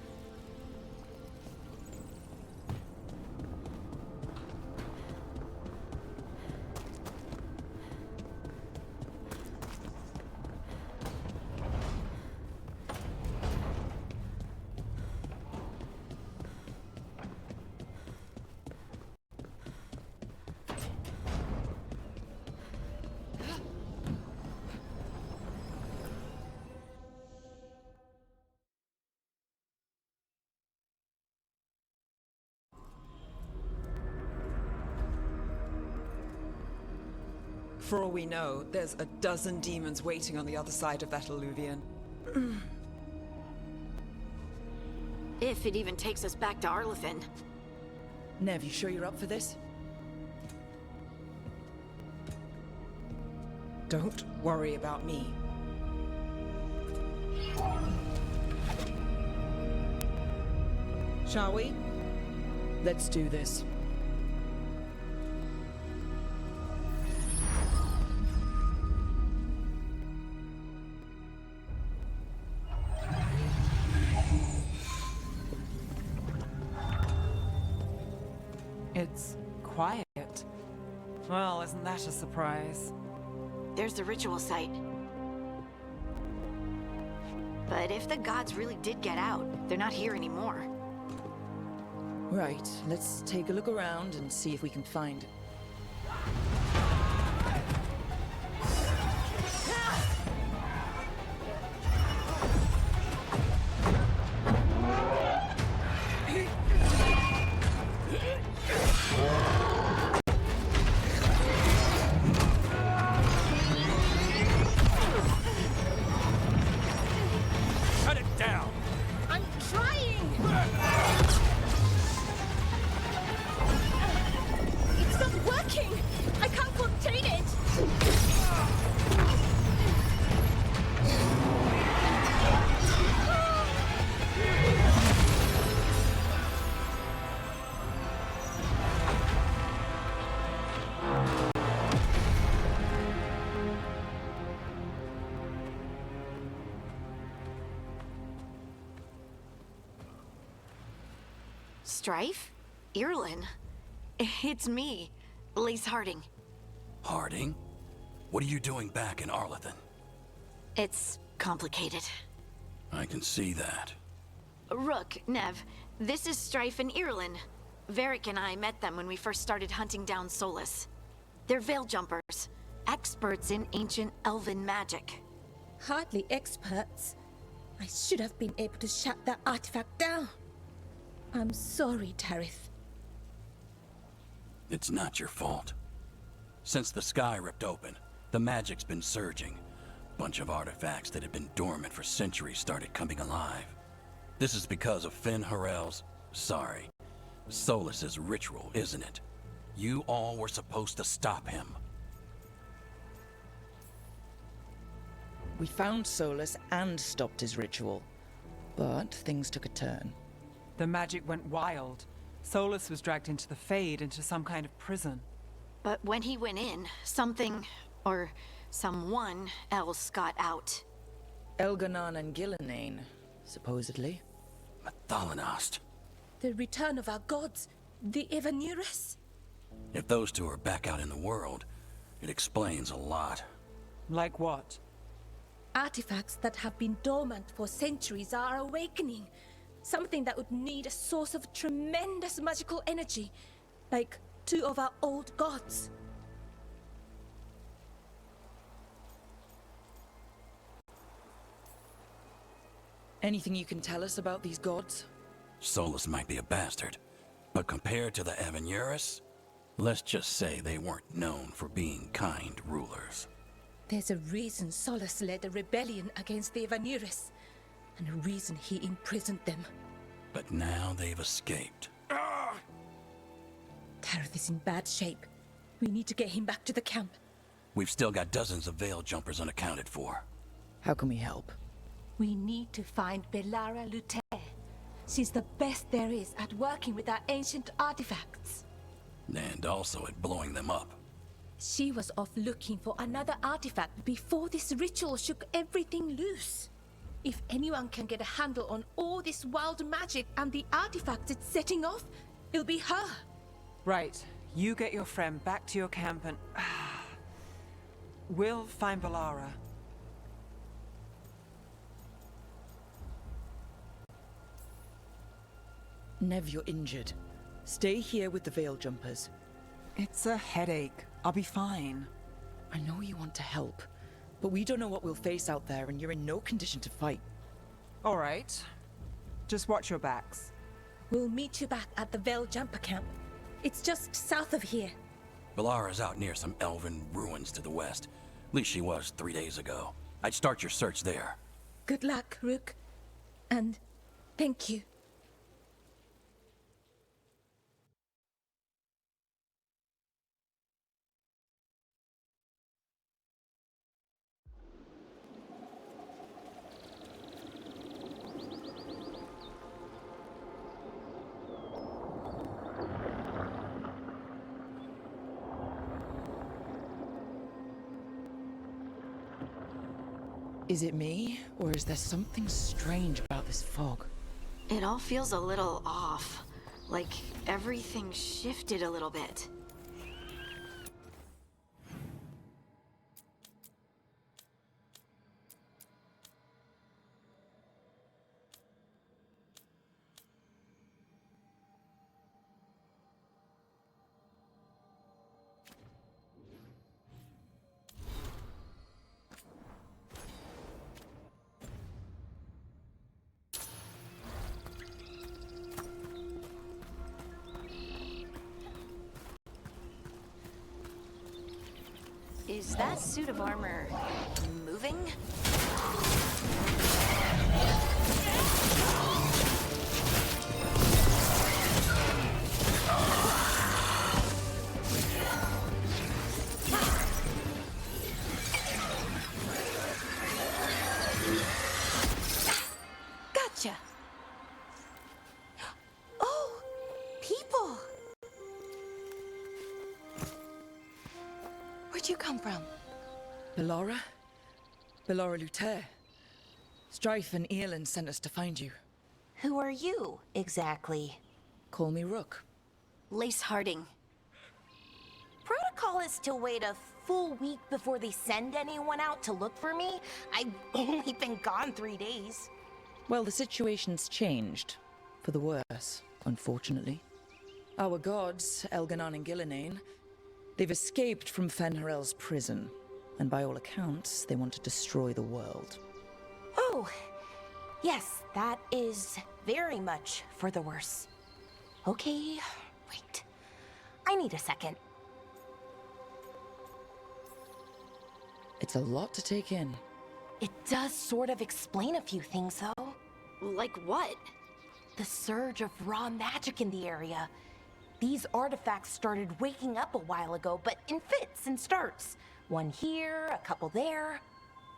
For all we know, there's a dozen demons waiting on the other side of that Illuvian. If it even takes us back to Arlefin. Nev, you sure you're up for this? Don't worry about me. Shall we? Let's do this. It's quiet. Well, isn't that a surprise? There's the ritual site. But if the gods really did get out, they're not here anymore. Right, let's take a look around and see if we can find... working! I can't contain it! Strife? Irlin? It's me, Lise Harding. Harding? What are you doing back in Arlethan? It's complicated. I can see that. Rook, Nev, this is Strife and Irlin. Varric and I met them when we first started hunting down Solus. They're veil jumpers, experts in ancient elven magic. Hardly experts. I should have been able to shut that artifact down. I'm sorry, Tarith. It's not your fault. Since the sky ripped open, the magic's been surging. Bunch of artifacts that had been dormant for centuries started coming alive. This is because of Finn Harel's, Solus's ritual, isn't it? You all were supposed to stop him. We found Solus and stopped his ritual, but things took a turn. The magic went wild. Solus was dragged into the Fade, into some kind of prison. But when he went in, something, or someone else got out. Elganon and Gillenane, supposedly. Mathalanost. The return of our gods, the Evanurus? If those two are back out in the world, it explains a lot. Like what? Artifacts that have been dormant for centuries are awakening. Something that would need a source of tremendous magical energy, like two of our old gods. Anything you can tell us about these gods? Solus might be a bastard, but compared to the Evanurus, let's just say they weren't known for being kind rulers. There's a reason Solus led a rebellion against the Evanurus, and a reason he imprisoned them. But now they've escaped. Tarith is in bad shape. We need to get him back to the camp. We've still got dozens of veil jumpers unaccounted for. How can we help? We need to find Belara Lute. She's the best there is at working with our ancient artifacts. And also at blowing them up. She was off looking for another artifact before this ritual shook everything loose. If anyone can get a handle on all this wild magic and the artifacts it's setting off, it'll be her. Right. You get your friend back to your camp and... we'll find Belara. Nev, you're injured. Stay here with the veil jumpers. It's a headache. I'll be fine. I know you want to help, but we don't know what we'll face out there, and you're in no condition to fight. All right. Just watch your backs. We'll meet you back at the Veil Jumper camp. It's just south of here. Belara's out near some elven ruins to the west. At least she was 3 days ago. I'd start your search there. Good luck, Rook. And thank you. Is it me, or is there something strange about this fog? It all feels a little off. Like everything shifted a little bit. Is that suit of armor moving? Where'd you come from? Bellora? Bellora Luther. Strife and Earlin sent us to find you. Who are you, exactly? Call me Rook. Lace Harding. Protocol is to wait a full week before they send anyone out to look for me. I've only been gone 3 days. Well, the situation's changed. For the worse, unfortunately. Our gods, Elganon and Gillinane, they've escaped from Fen'Harel's prison. And by all accounts, they want to destroy the world. Oh, yes, that is very much for the worse. Okay, wait. I need a second. It's a lot to take in. It does sort of explain a few things, though. Like what? The surge of raw magic in the area. These artifacts started waking up a while ago, but in fits and starts. One here, a couple there.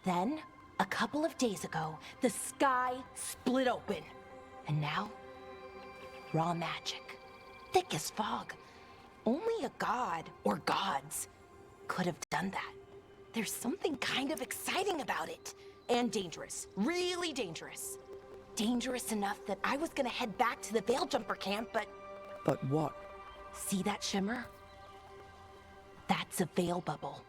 Then, a couple of days ago, the sky split open. And now, raw magic. Thick as fog. Only a god, or gods, could have done that. There's something kind of exciting about it. And dangerous. Really dangerous. Dangerous enough that I was gonna head back to the Veilgjumper camp, but... But what? See that shimmer? That's a veil bubble.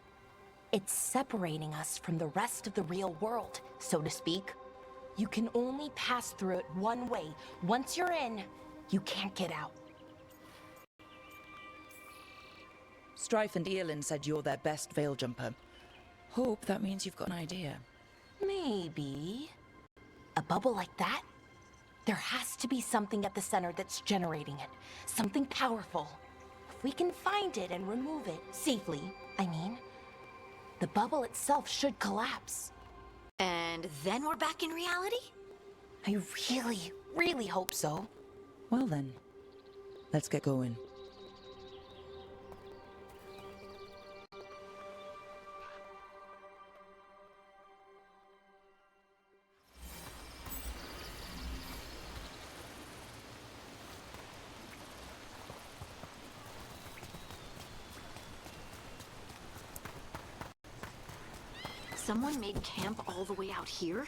It's separating us from the rest of the real world, so to speak. You can only pass through it one way. Once you're in, you can't get out. Strife and Earlin said you're their best Veilgjumper. Hope that means you've got an idea. Maybe. A bubble like that? There has to be something at the center that's generating it. Something powerful. If we can find it and remove it, safely, I mean, the bubble itself should collapse. And then we're back in reality? I really, really hope so. Well then, let's get going. Someone made camp all the way out here?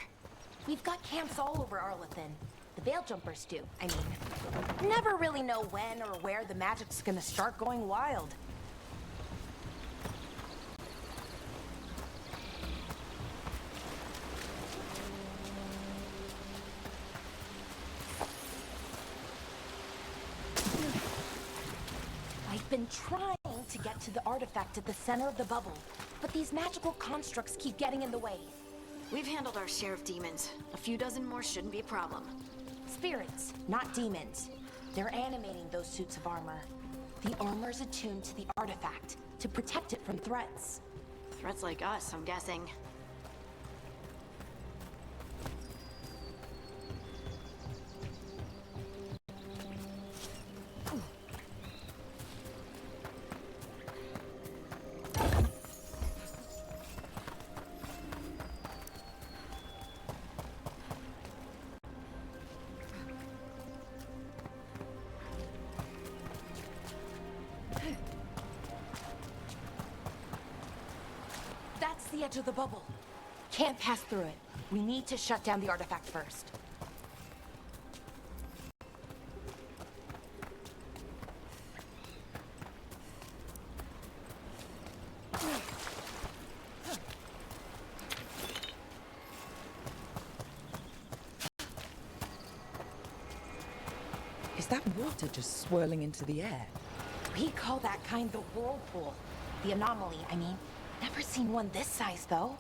We've got camps all over Arlathan. The Veiljumpers do, I mean. Never really know when or where the magic's gonna start going wild. I've been trying to get to the artifact at the center of the bubble, but these magical constructs keep getting in the way. We've handled our share of demons. A few dozen more shouldn't be a problem. Spirits, not demons. They're animating those suits of armor. The armor's attuned to the artifact, to protect it from threats. Threats like us, I'm guessing. That's the edge of the bubble. Can't pass through it. We need to shut down the artifact first. Is that water just swirling into the air? We call that kind the whirlpool. The anomaly, I mean. Never seen one this size, though.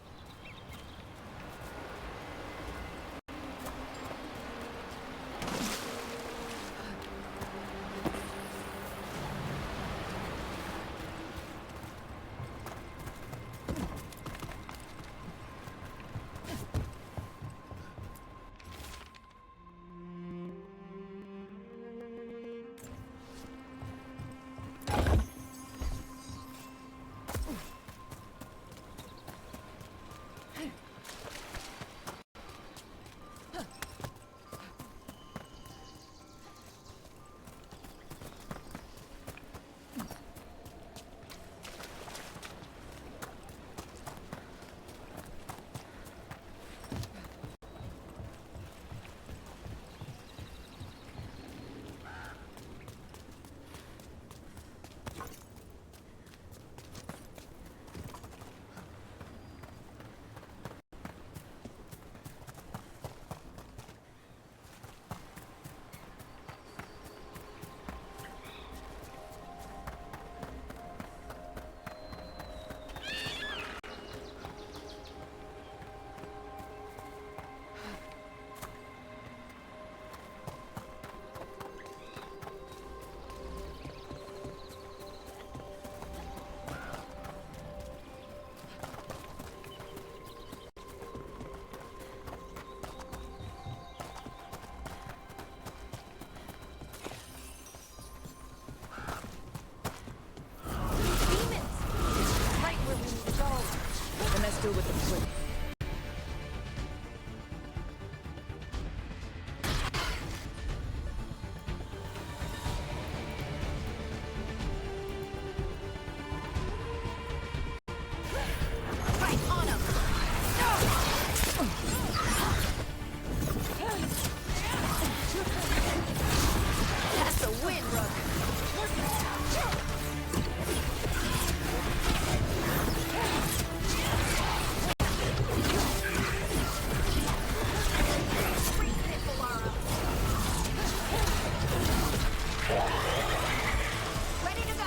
deal with them quick. Right on him! That's a win, Rook! Ready to go!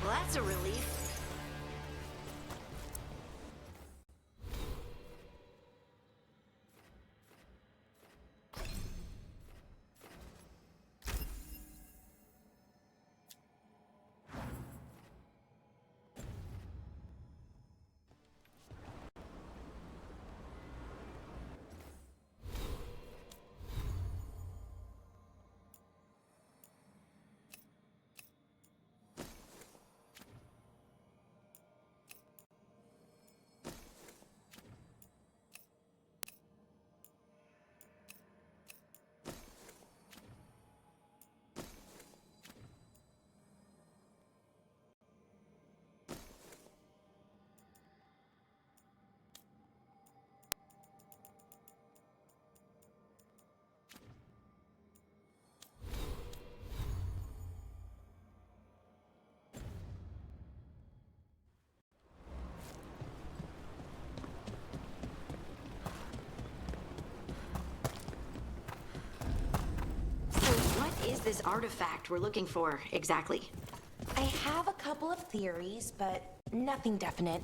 Well, that's a relief. What is this artifact we're looking for, exactly? I have a couple of theories, but nothing definite.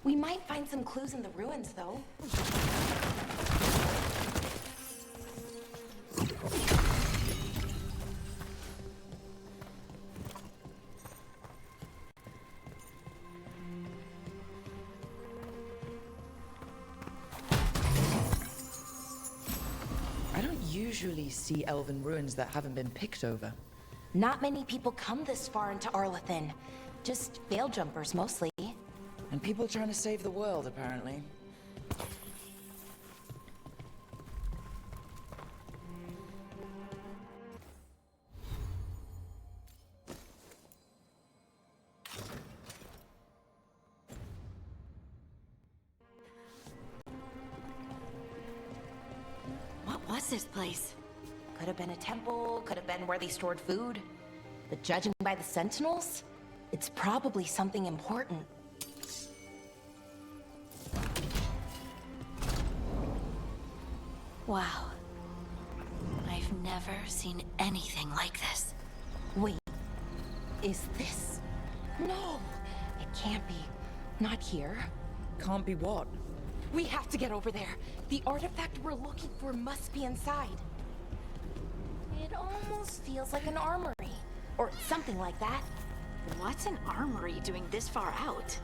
We might find some clues in the ruins, though. I don't usually see elven ruins that haven't been picked over. Not many people come this far into Arlathan. Just veil jumpers, mostly. And people trying to save the world, apparently. What was this place? Could have been a temple, could have been where they stored food. But judging by the sentinels, it's probably something important. Wow. I've never seen anything like this. Wait, is this? No, it can't be. Not here. Can't be what? We have to get over there. The artifact we're looking for must be inside. It almost feels like an armory. Or something like that. What's an armory doing this far out?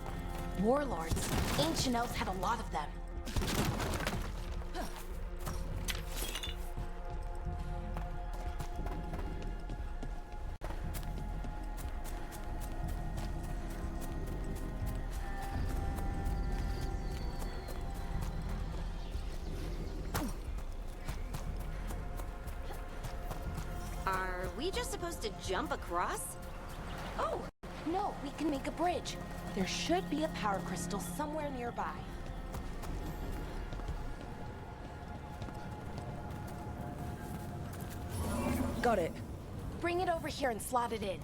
Warlords. Ancient elves had a lot of them. Are we just supposed to jump across? Oh, no, we can make a bridge. There should be a power crystal somewhere nearby. Got it. Bring it over here and slot it in.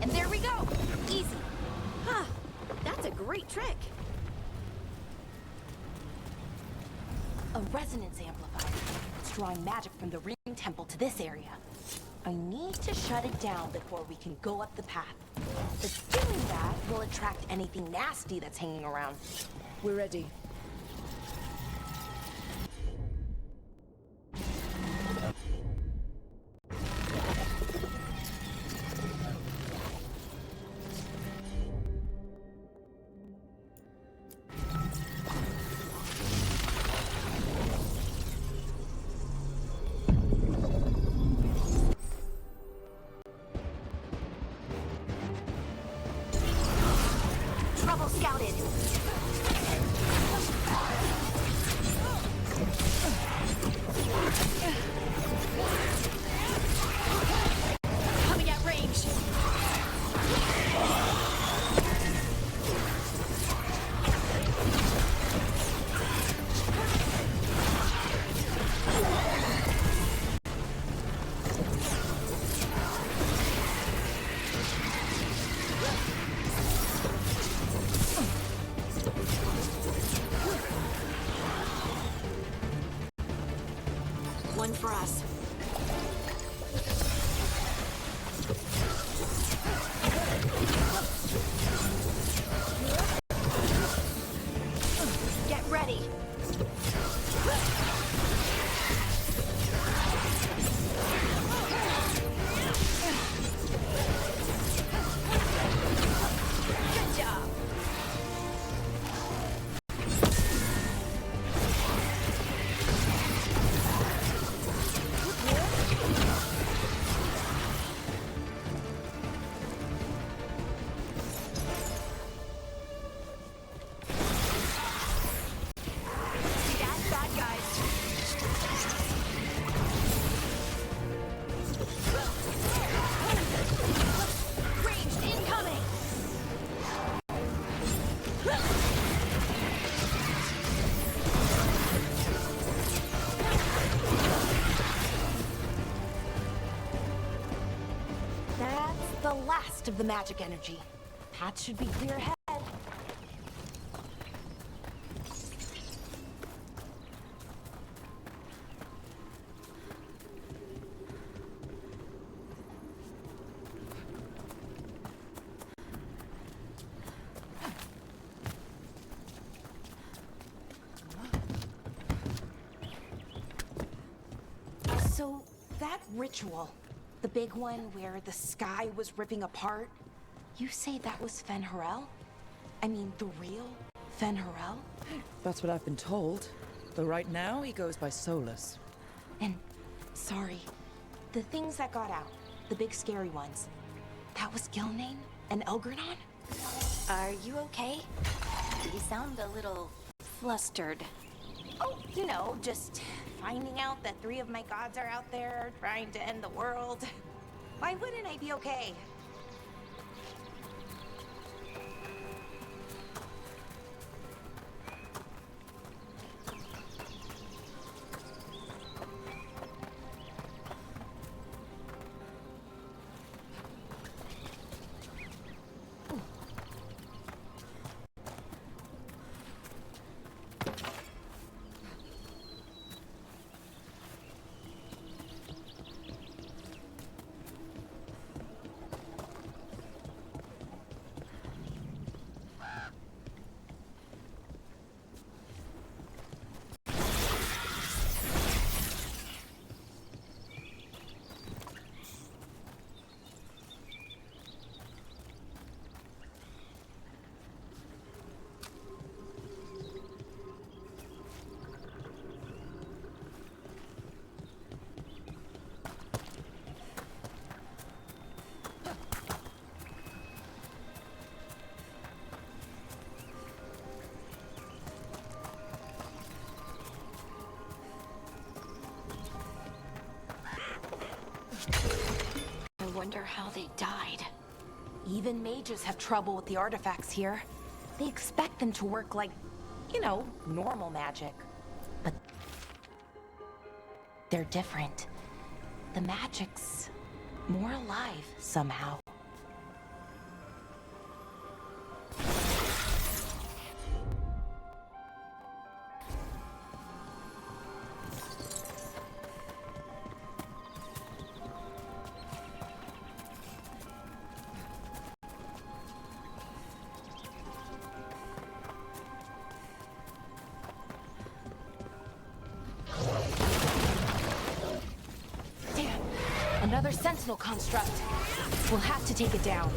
And there we go! Easy. Huh, that's a great trick. A resonance amplifier. It's drawing magic from the Ring Temple to this area. I need to shut it down before we can go up the path. But doing that will attract anything nasty that's hanging around. We're ready. scouted. Coming at range. One for us. Get ready. Good job. Ranged incoming! That's the last of the magic energy. Path should be clear ahead. So, that ritual, the big one where the sky was ripping apart, you say that was Fen'Harel? I mean, the real Fen'Harel? That's what I've been told. Though right now, he goes by Solus. And, sorry, the things that got out, the big scary ones, that was Gilnane and Elgranon? Are you okay? You sound a little flustered. Oh, you know, just finding out that 3 of my gods are out there trying to end the world. Why wouldn't I be okay? I wonder how they died. Even mages have trouble with the artifacts here. They expect them to work like, you know, normal magic. But they're different. The magic's more alive somehow. Another sentinel construct. We'll have to take it down.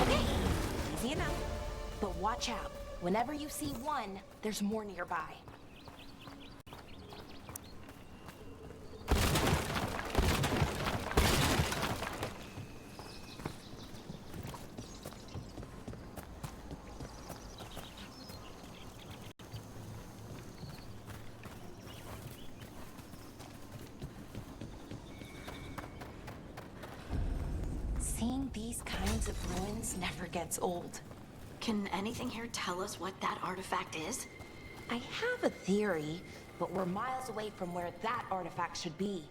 Okay, easy enough. But watch out. Whenever you see one, there's more nearby. Seeing these kinds of ruins never gets old. Can anything here tell us what that artifact is? I have a theory, but we're miles away from where that artifact should be.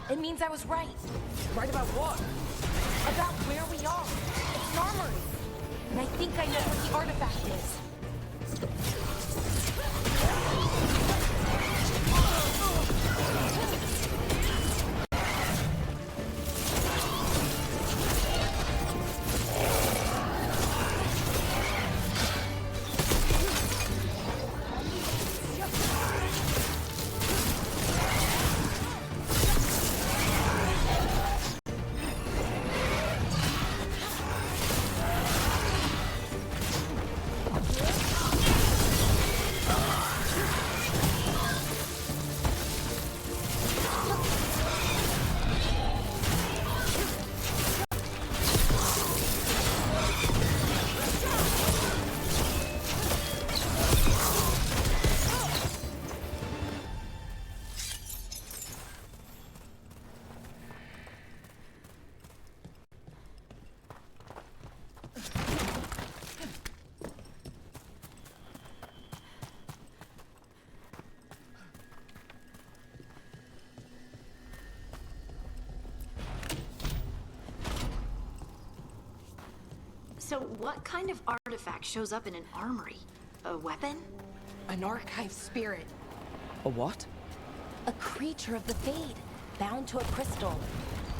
It means I was right. Right about what? About where we are. It's an armory. And I think I know what the artifact is. So what kind of artifact shows up in an armory? A weapon? An archive spirit. A what? A creature of the Fade, bound to a crystal.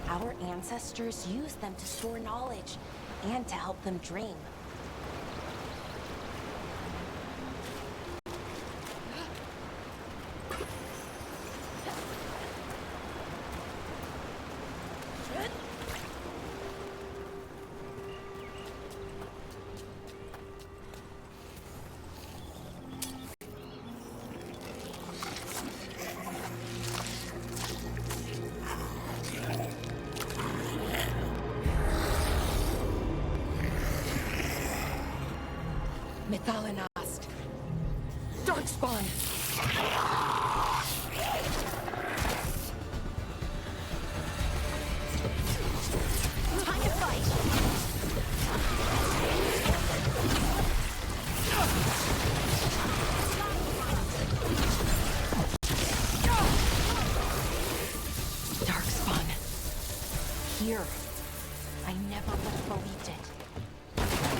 Our ancestors used them to store knowledge and to help them dream. Methalinast. Darkspawn. Time to fight! Darkspawn. Here. I never would have believed it.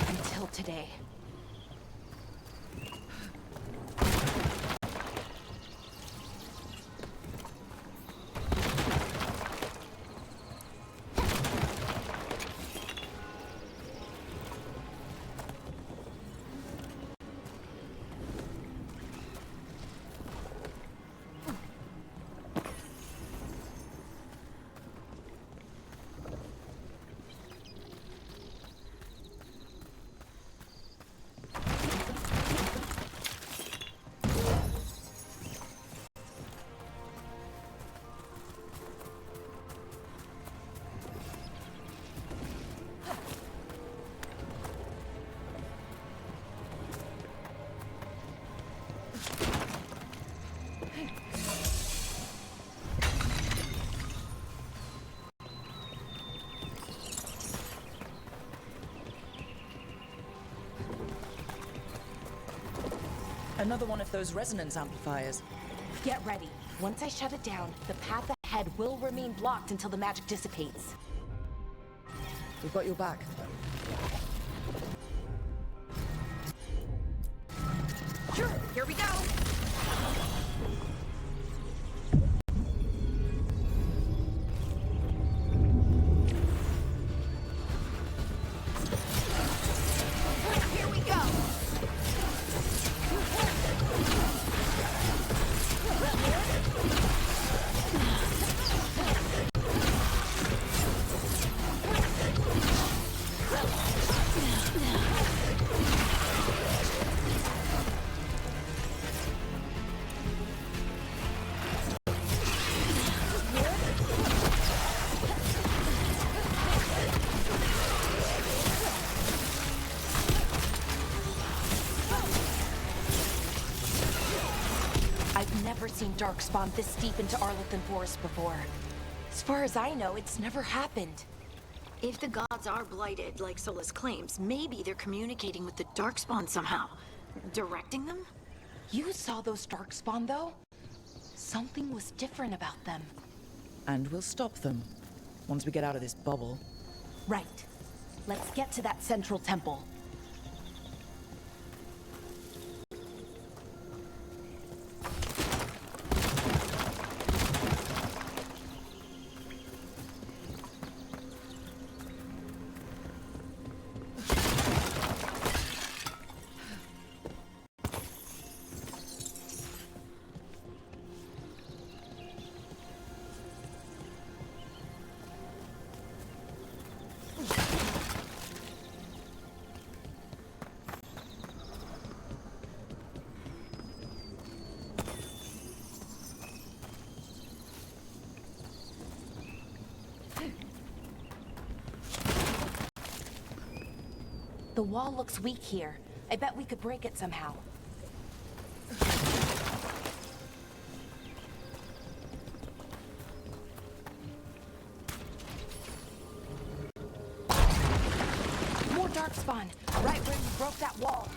Until today. Another one of those resonance amplifiers. Get ready. Once I shut it down, the path ahead will remain blocked until the magic dissipates. We've got your back. Sure, here we go. seen Darkspawn this deep into Arlothan Forest before. As far as I know, it's never happened. If the gods are blighted, like Solus claims, maybe they're communicating with the Darkspawn somehow. Directing them? You saw those Darkspawn, though? Something was different about them. And we'll stop them, once we get out of this bubble. Right. Let's get to that central temple. The wall looks weak here. I bet we could break it somehow. More Darkspawn, right where you broke that wall.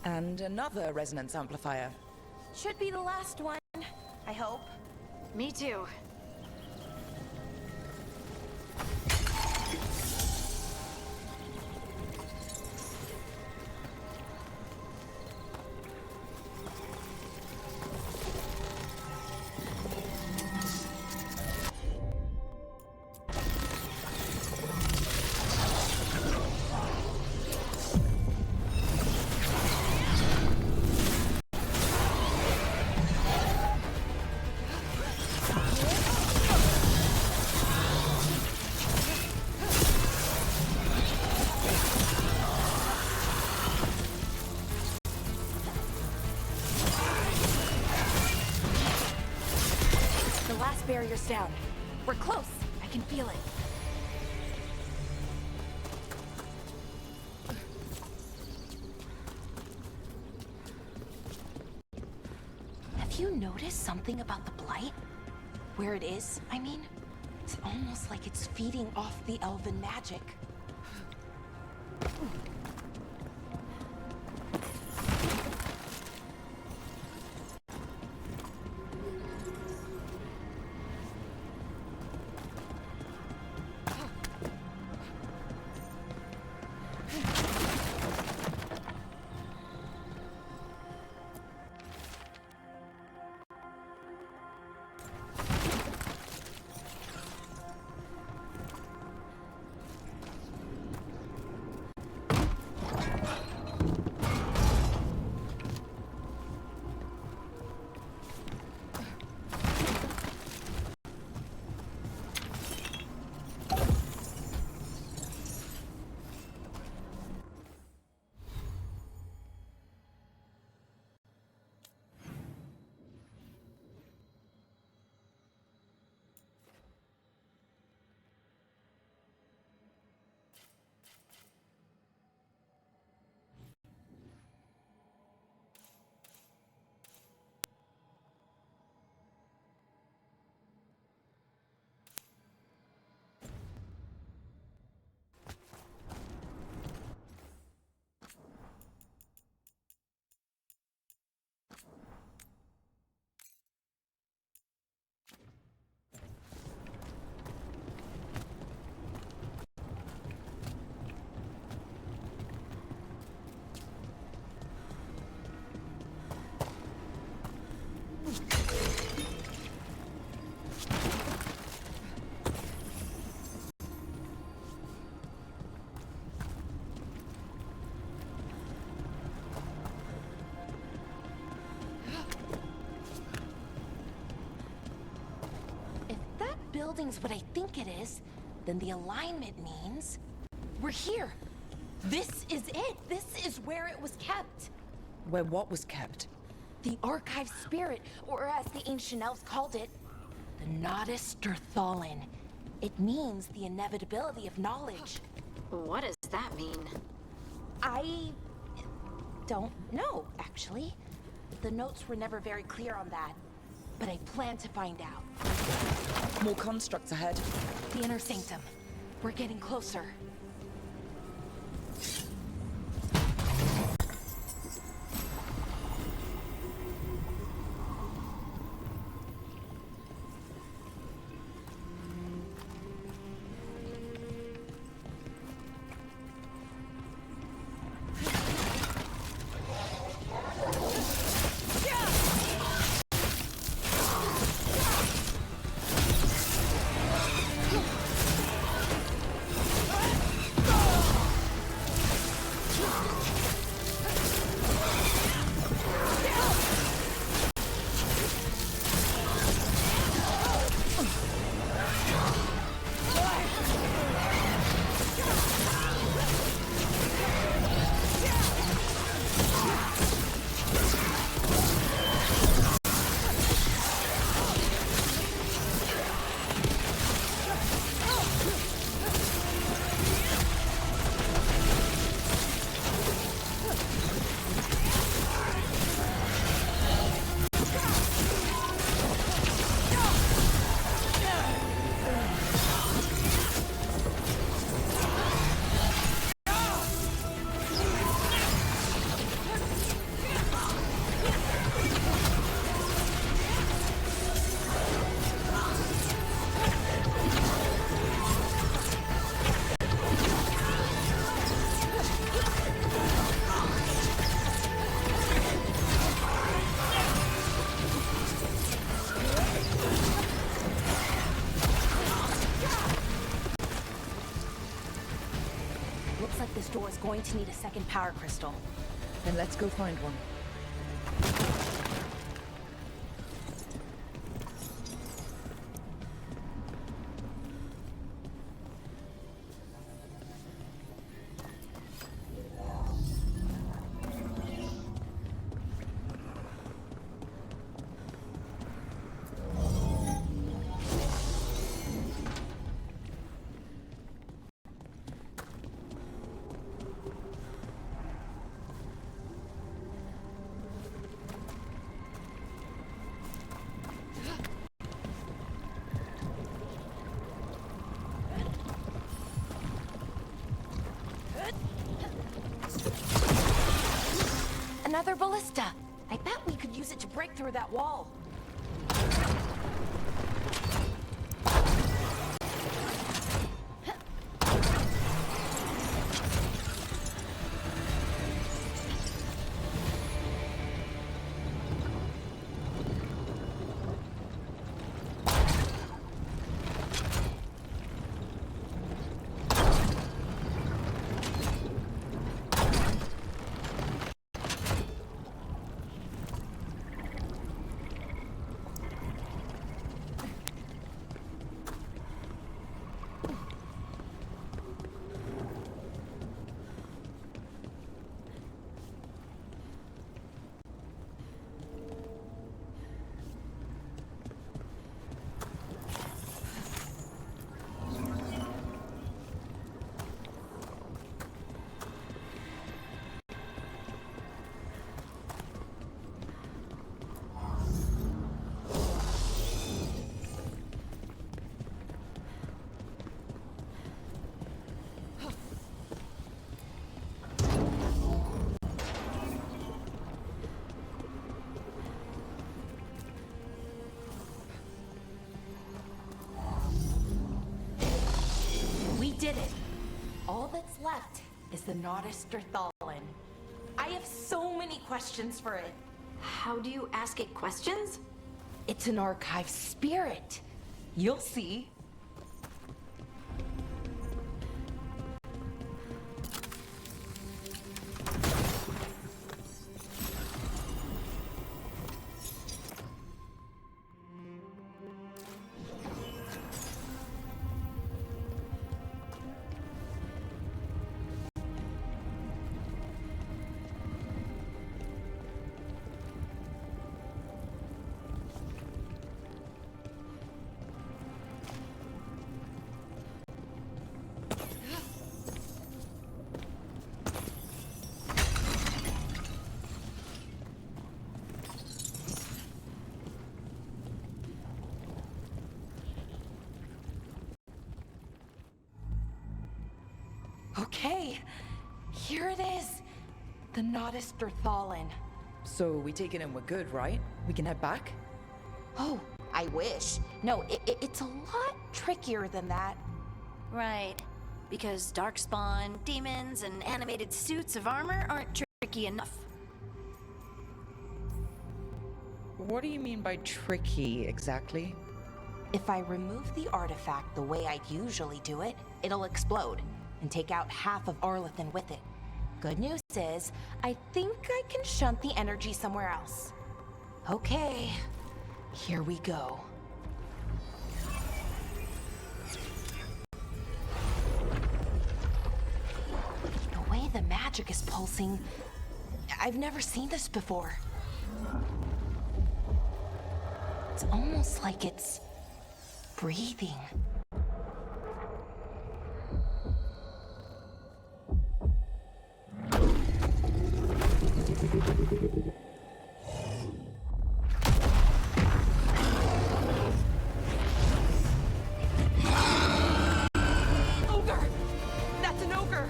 And another resonance amplifier. Should be the last one, I hope. Me too. Barrier's down. We're close. I can feel it. Have you noticed something about the Blight? Where it is, I mean? It's almost like it's feeding off the elven magic. building's what I think it is, then the alignment means we're here. This is it. This is where it was kept. Where what was kept? The archive spirit, or as the ancient elves called it, the Nodus Derthalin. It means the inevitability of knowledge. What does that mean? I don't know, actually. The notes were never very clear on that, but I plan to find out. More constructs ahead. The inner sanctum. We're getting closer. This door is going to need a second power crystal. Then let's go find one. Another ballista. I bet we could use it to break through that wall. Did it. All that's left is the Nodus Derthalin. I have so many questions for it. How do you ask it questions? It's an archive spirit. You'll see. Okay, here it is. The Nodus Thalin. So we take it and we're good, right? We can head back? Oh, I wish. No, it's a lot trickier than that. Right. Because darkspawn, demons, and animated suits of armor aren't tricky enough. What do you mean by tricky, exactly? If I remove the artifact the way I'd usually do it, it'll explode and take out half of Arlethan with it. Good news is, I think I can shunt the energy somewhere else. Okay, here we go. The way the magic is pulsing, I've never seen this before. It's almost like it's breathing. Ogre! That's an ogre!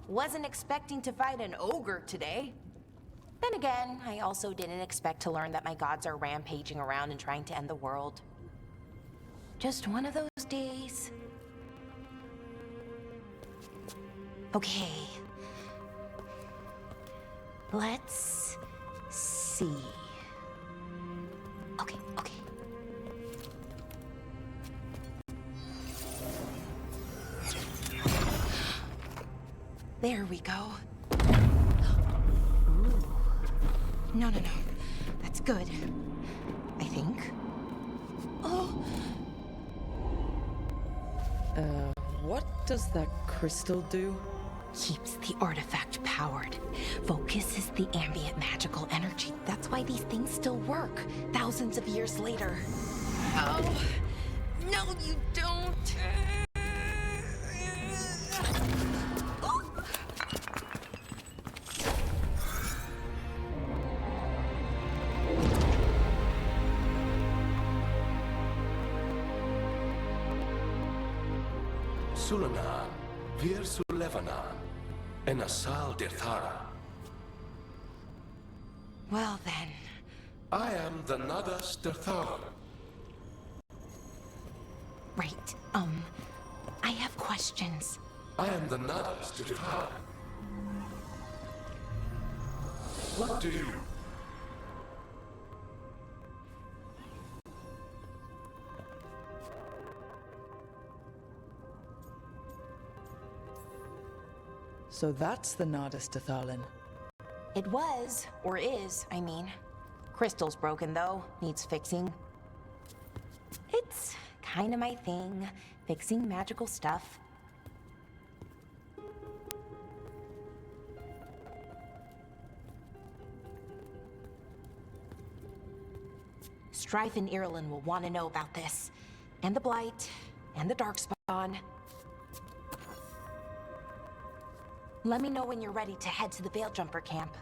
Wasn't expecting to fight an ogre today. Then again, I also didn't expect to learn that my gods are rampaging around and trying to end the world. Just one of those days. Okay. Let's see. Okay. There we go. Ooh. No. That's good. I think. Oh! What does that crystal do? Keeps the artifact powered. Focuses the ambient magical energy. That's why these things still work, thousands of years later. Oh! No, you don't! Sulanan, Vir Sulevanan, and Asal Dirthara. Well then. I am the Nadas Dirthara. Right, I have questions. I am the Nadas Dirthara. What do you... So that's the Nardus Tathalin. It was, or is, I mean. Crystal's broken though, needs fixing. It's kinda my thing, fixing magical stuff. Strife and Irulan will want to know about this. And the Blight, and the Darkspawn. Let me know when you're ready to head to the Veilgjumper camp.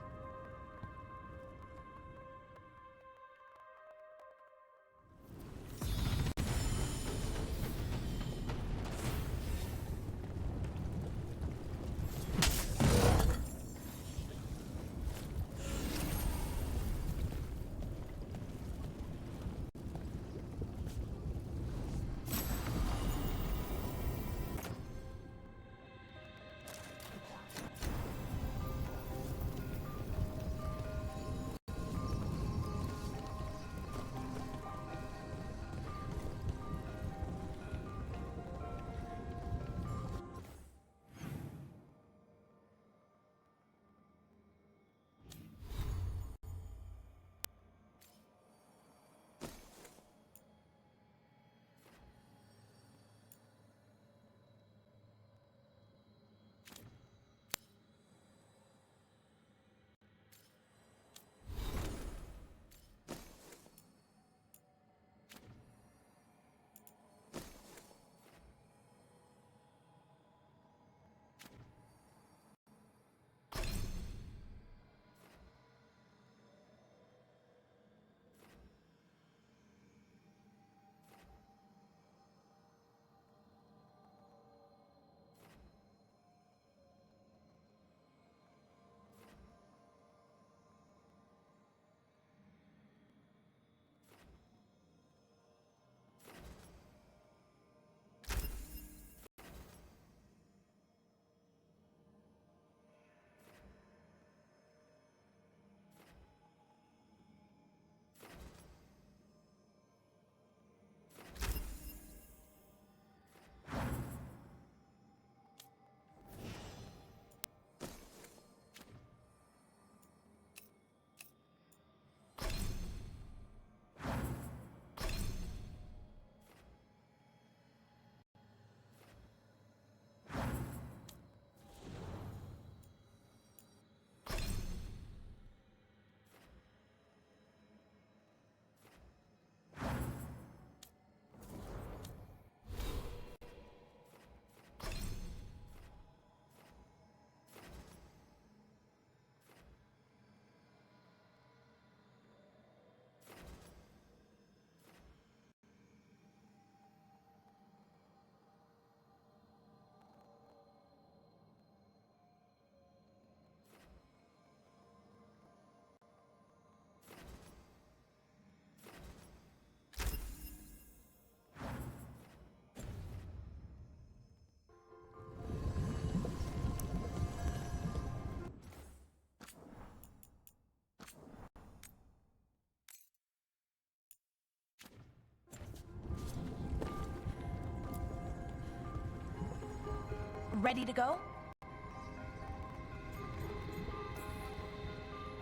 Ready to go?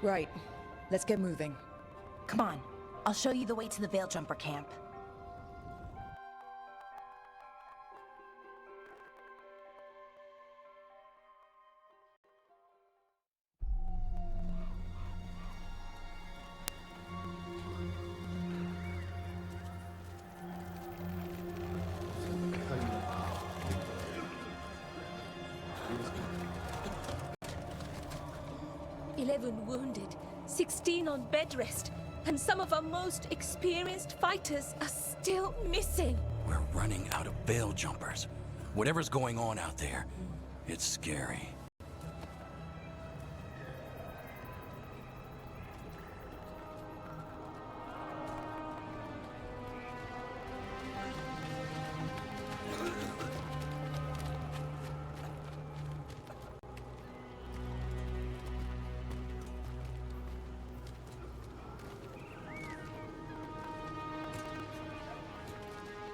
Right. Let's get moving. Come on. I'll show you the way to the Veilgjumper camp. Wounded, 16 on bed rest, and some of our most experienced fighters are still missing. We're running out of Veiljumpers. Whatever's going on out there, it's scary.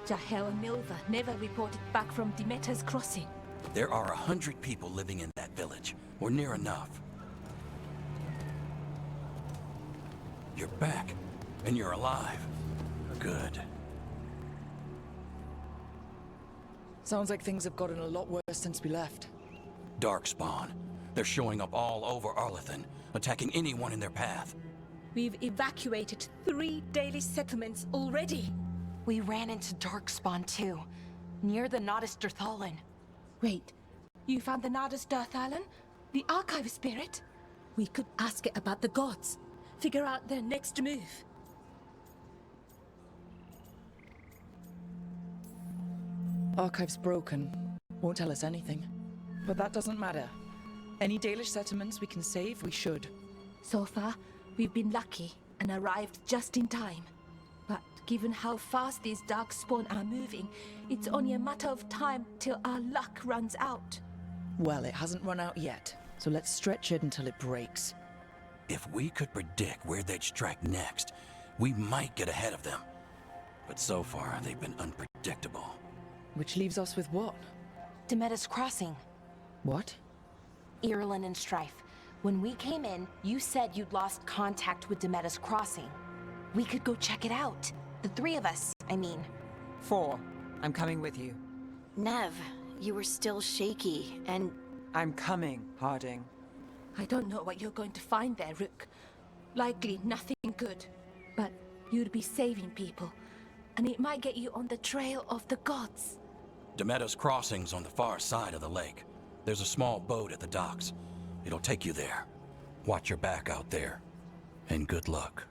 Jahel and Milva never reported back from Demeter's crossing. There are 100 people living in that village. We're near enough. You're back, and you're alive. Good. Sounds like things have gotten a lot worse since we left. Darkspawn. They're showing up all over Arlethan, attacking anyone in their path. We've evacuated 3 daily settlements already. We ran into Darkspawn too, near the Nodus Dirthalin. Wait, you found the Nodus Dirthalin? The Archive Spirit? We could ask it about the gods. Figure out their next move. Archive's broken. Won't tell us anything. But that doesn't matter. Any Dalish settlements we can save, we should. So far, we've been lucky and arrived just in time. But given how fast these Darkspawn are moving, it's only a matter of time till our luck runs out. Well, it hasn't run out yet, so let's stretch it until it breaks. If we could predict where they'd strike next, we might get ahead of them. But so far, they've been unpredictable. Which leaves us with what? Demeda's Crossing. What? Irlin and Strife. When we came in, you said you'd lost contact with Demeda's Crossing. We could go check it out. The 3 of us, I mean. 4. I'm coming with you. Nev, you were still shaky, and... I'm coming, Harding. I don't know what you're going to find there, Rook. Likely nothing good. But you'd be saving people, and it might get you on the trail of the gods. Demeda's Crossing's on the far side of the lake. There's a small boat at the docks. It'll take you there. Watch your back out there. And good luck.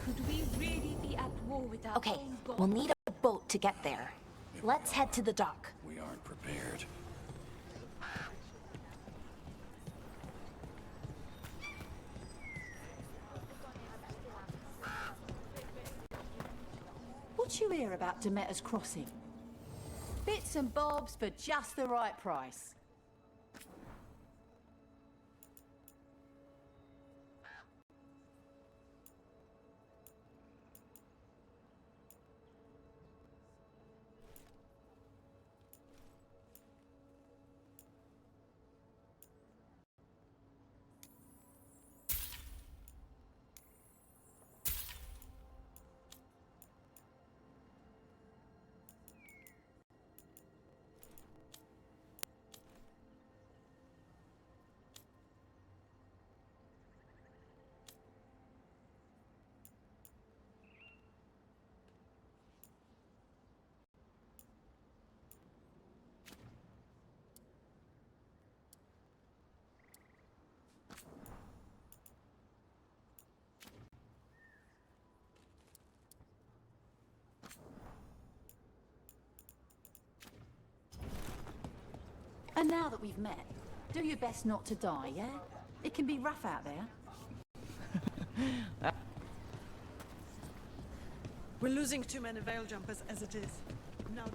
Could we really be at war with our Okay, own gods? we'll need a boat to get there. Let's head to the dock. We aren't prepared. What you hear about Demeter's Crossing? Bits and bobs for just the right price. And now that we've met, do your best not to die, yeah? It can be rough out there. We're losing too many veil jumpers as it is. Now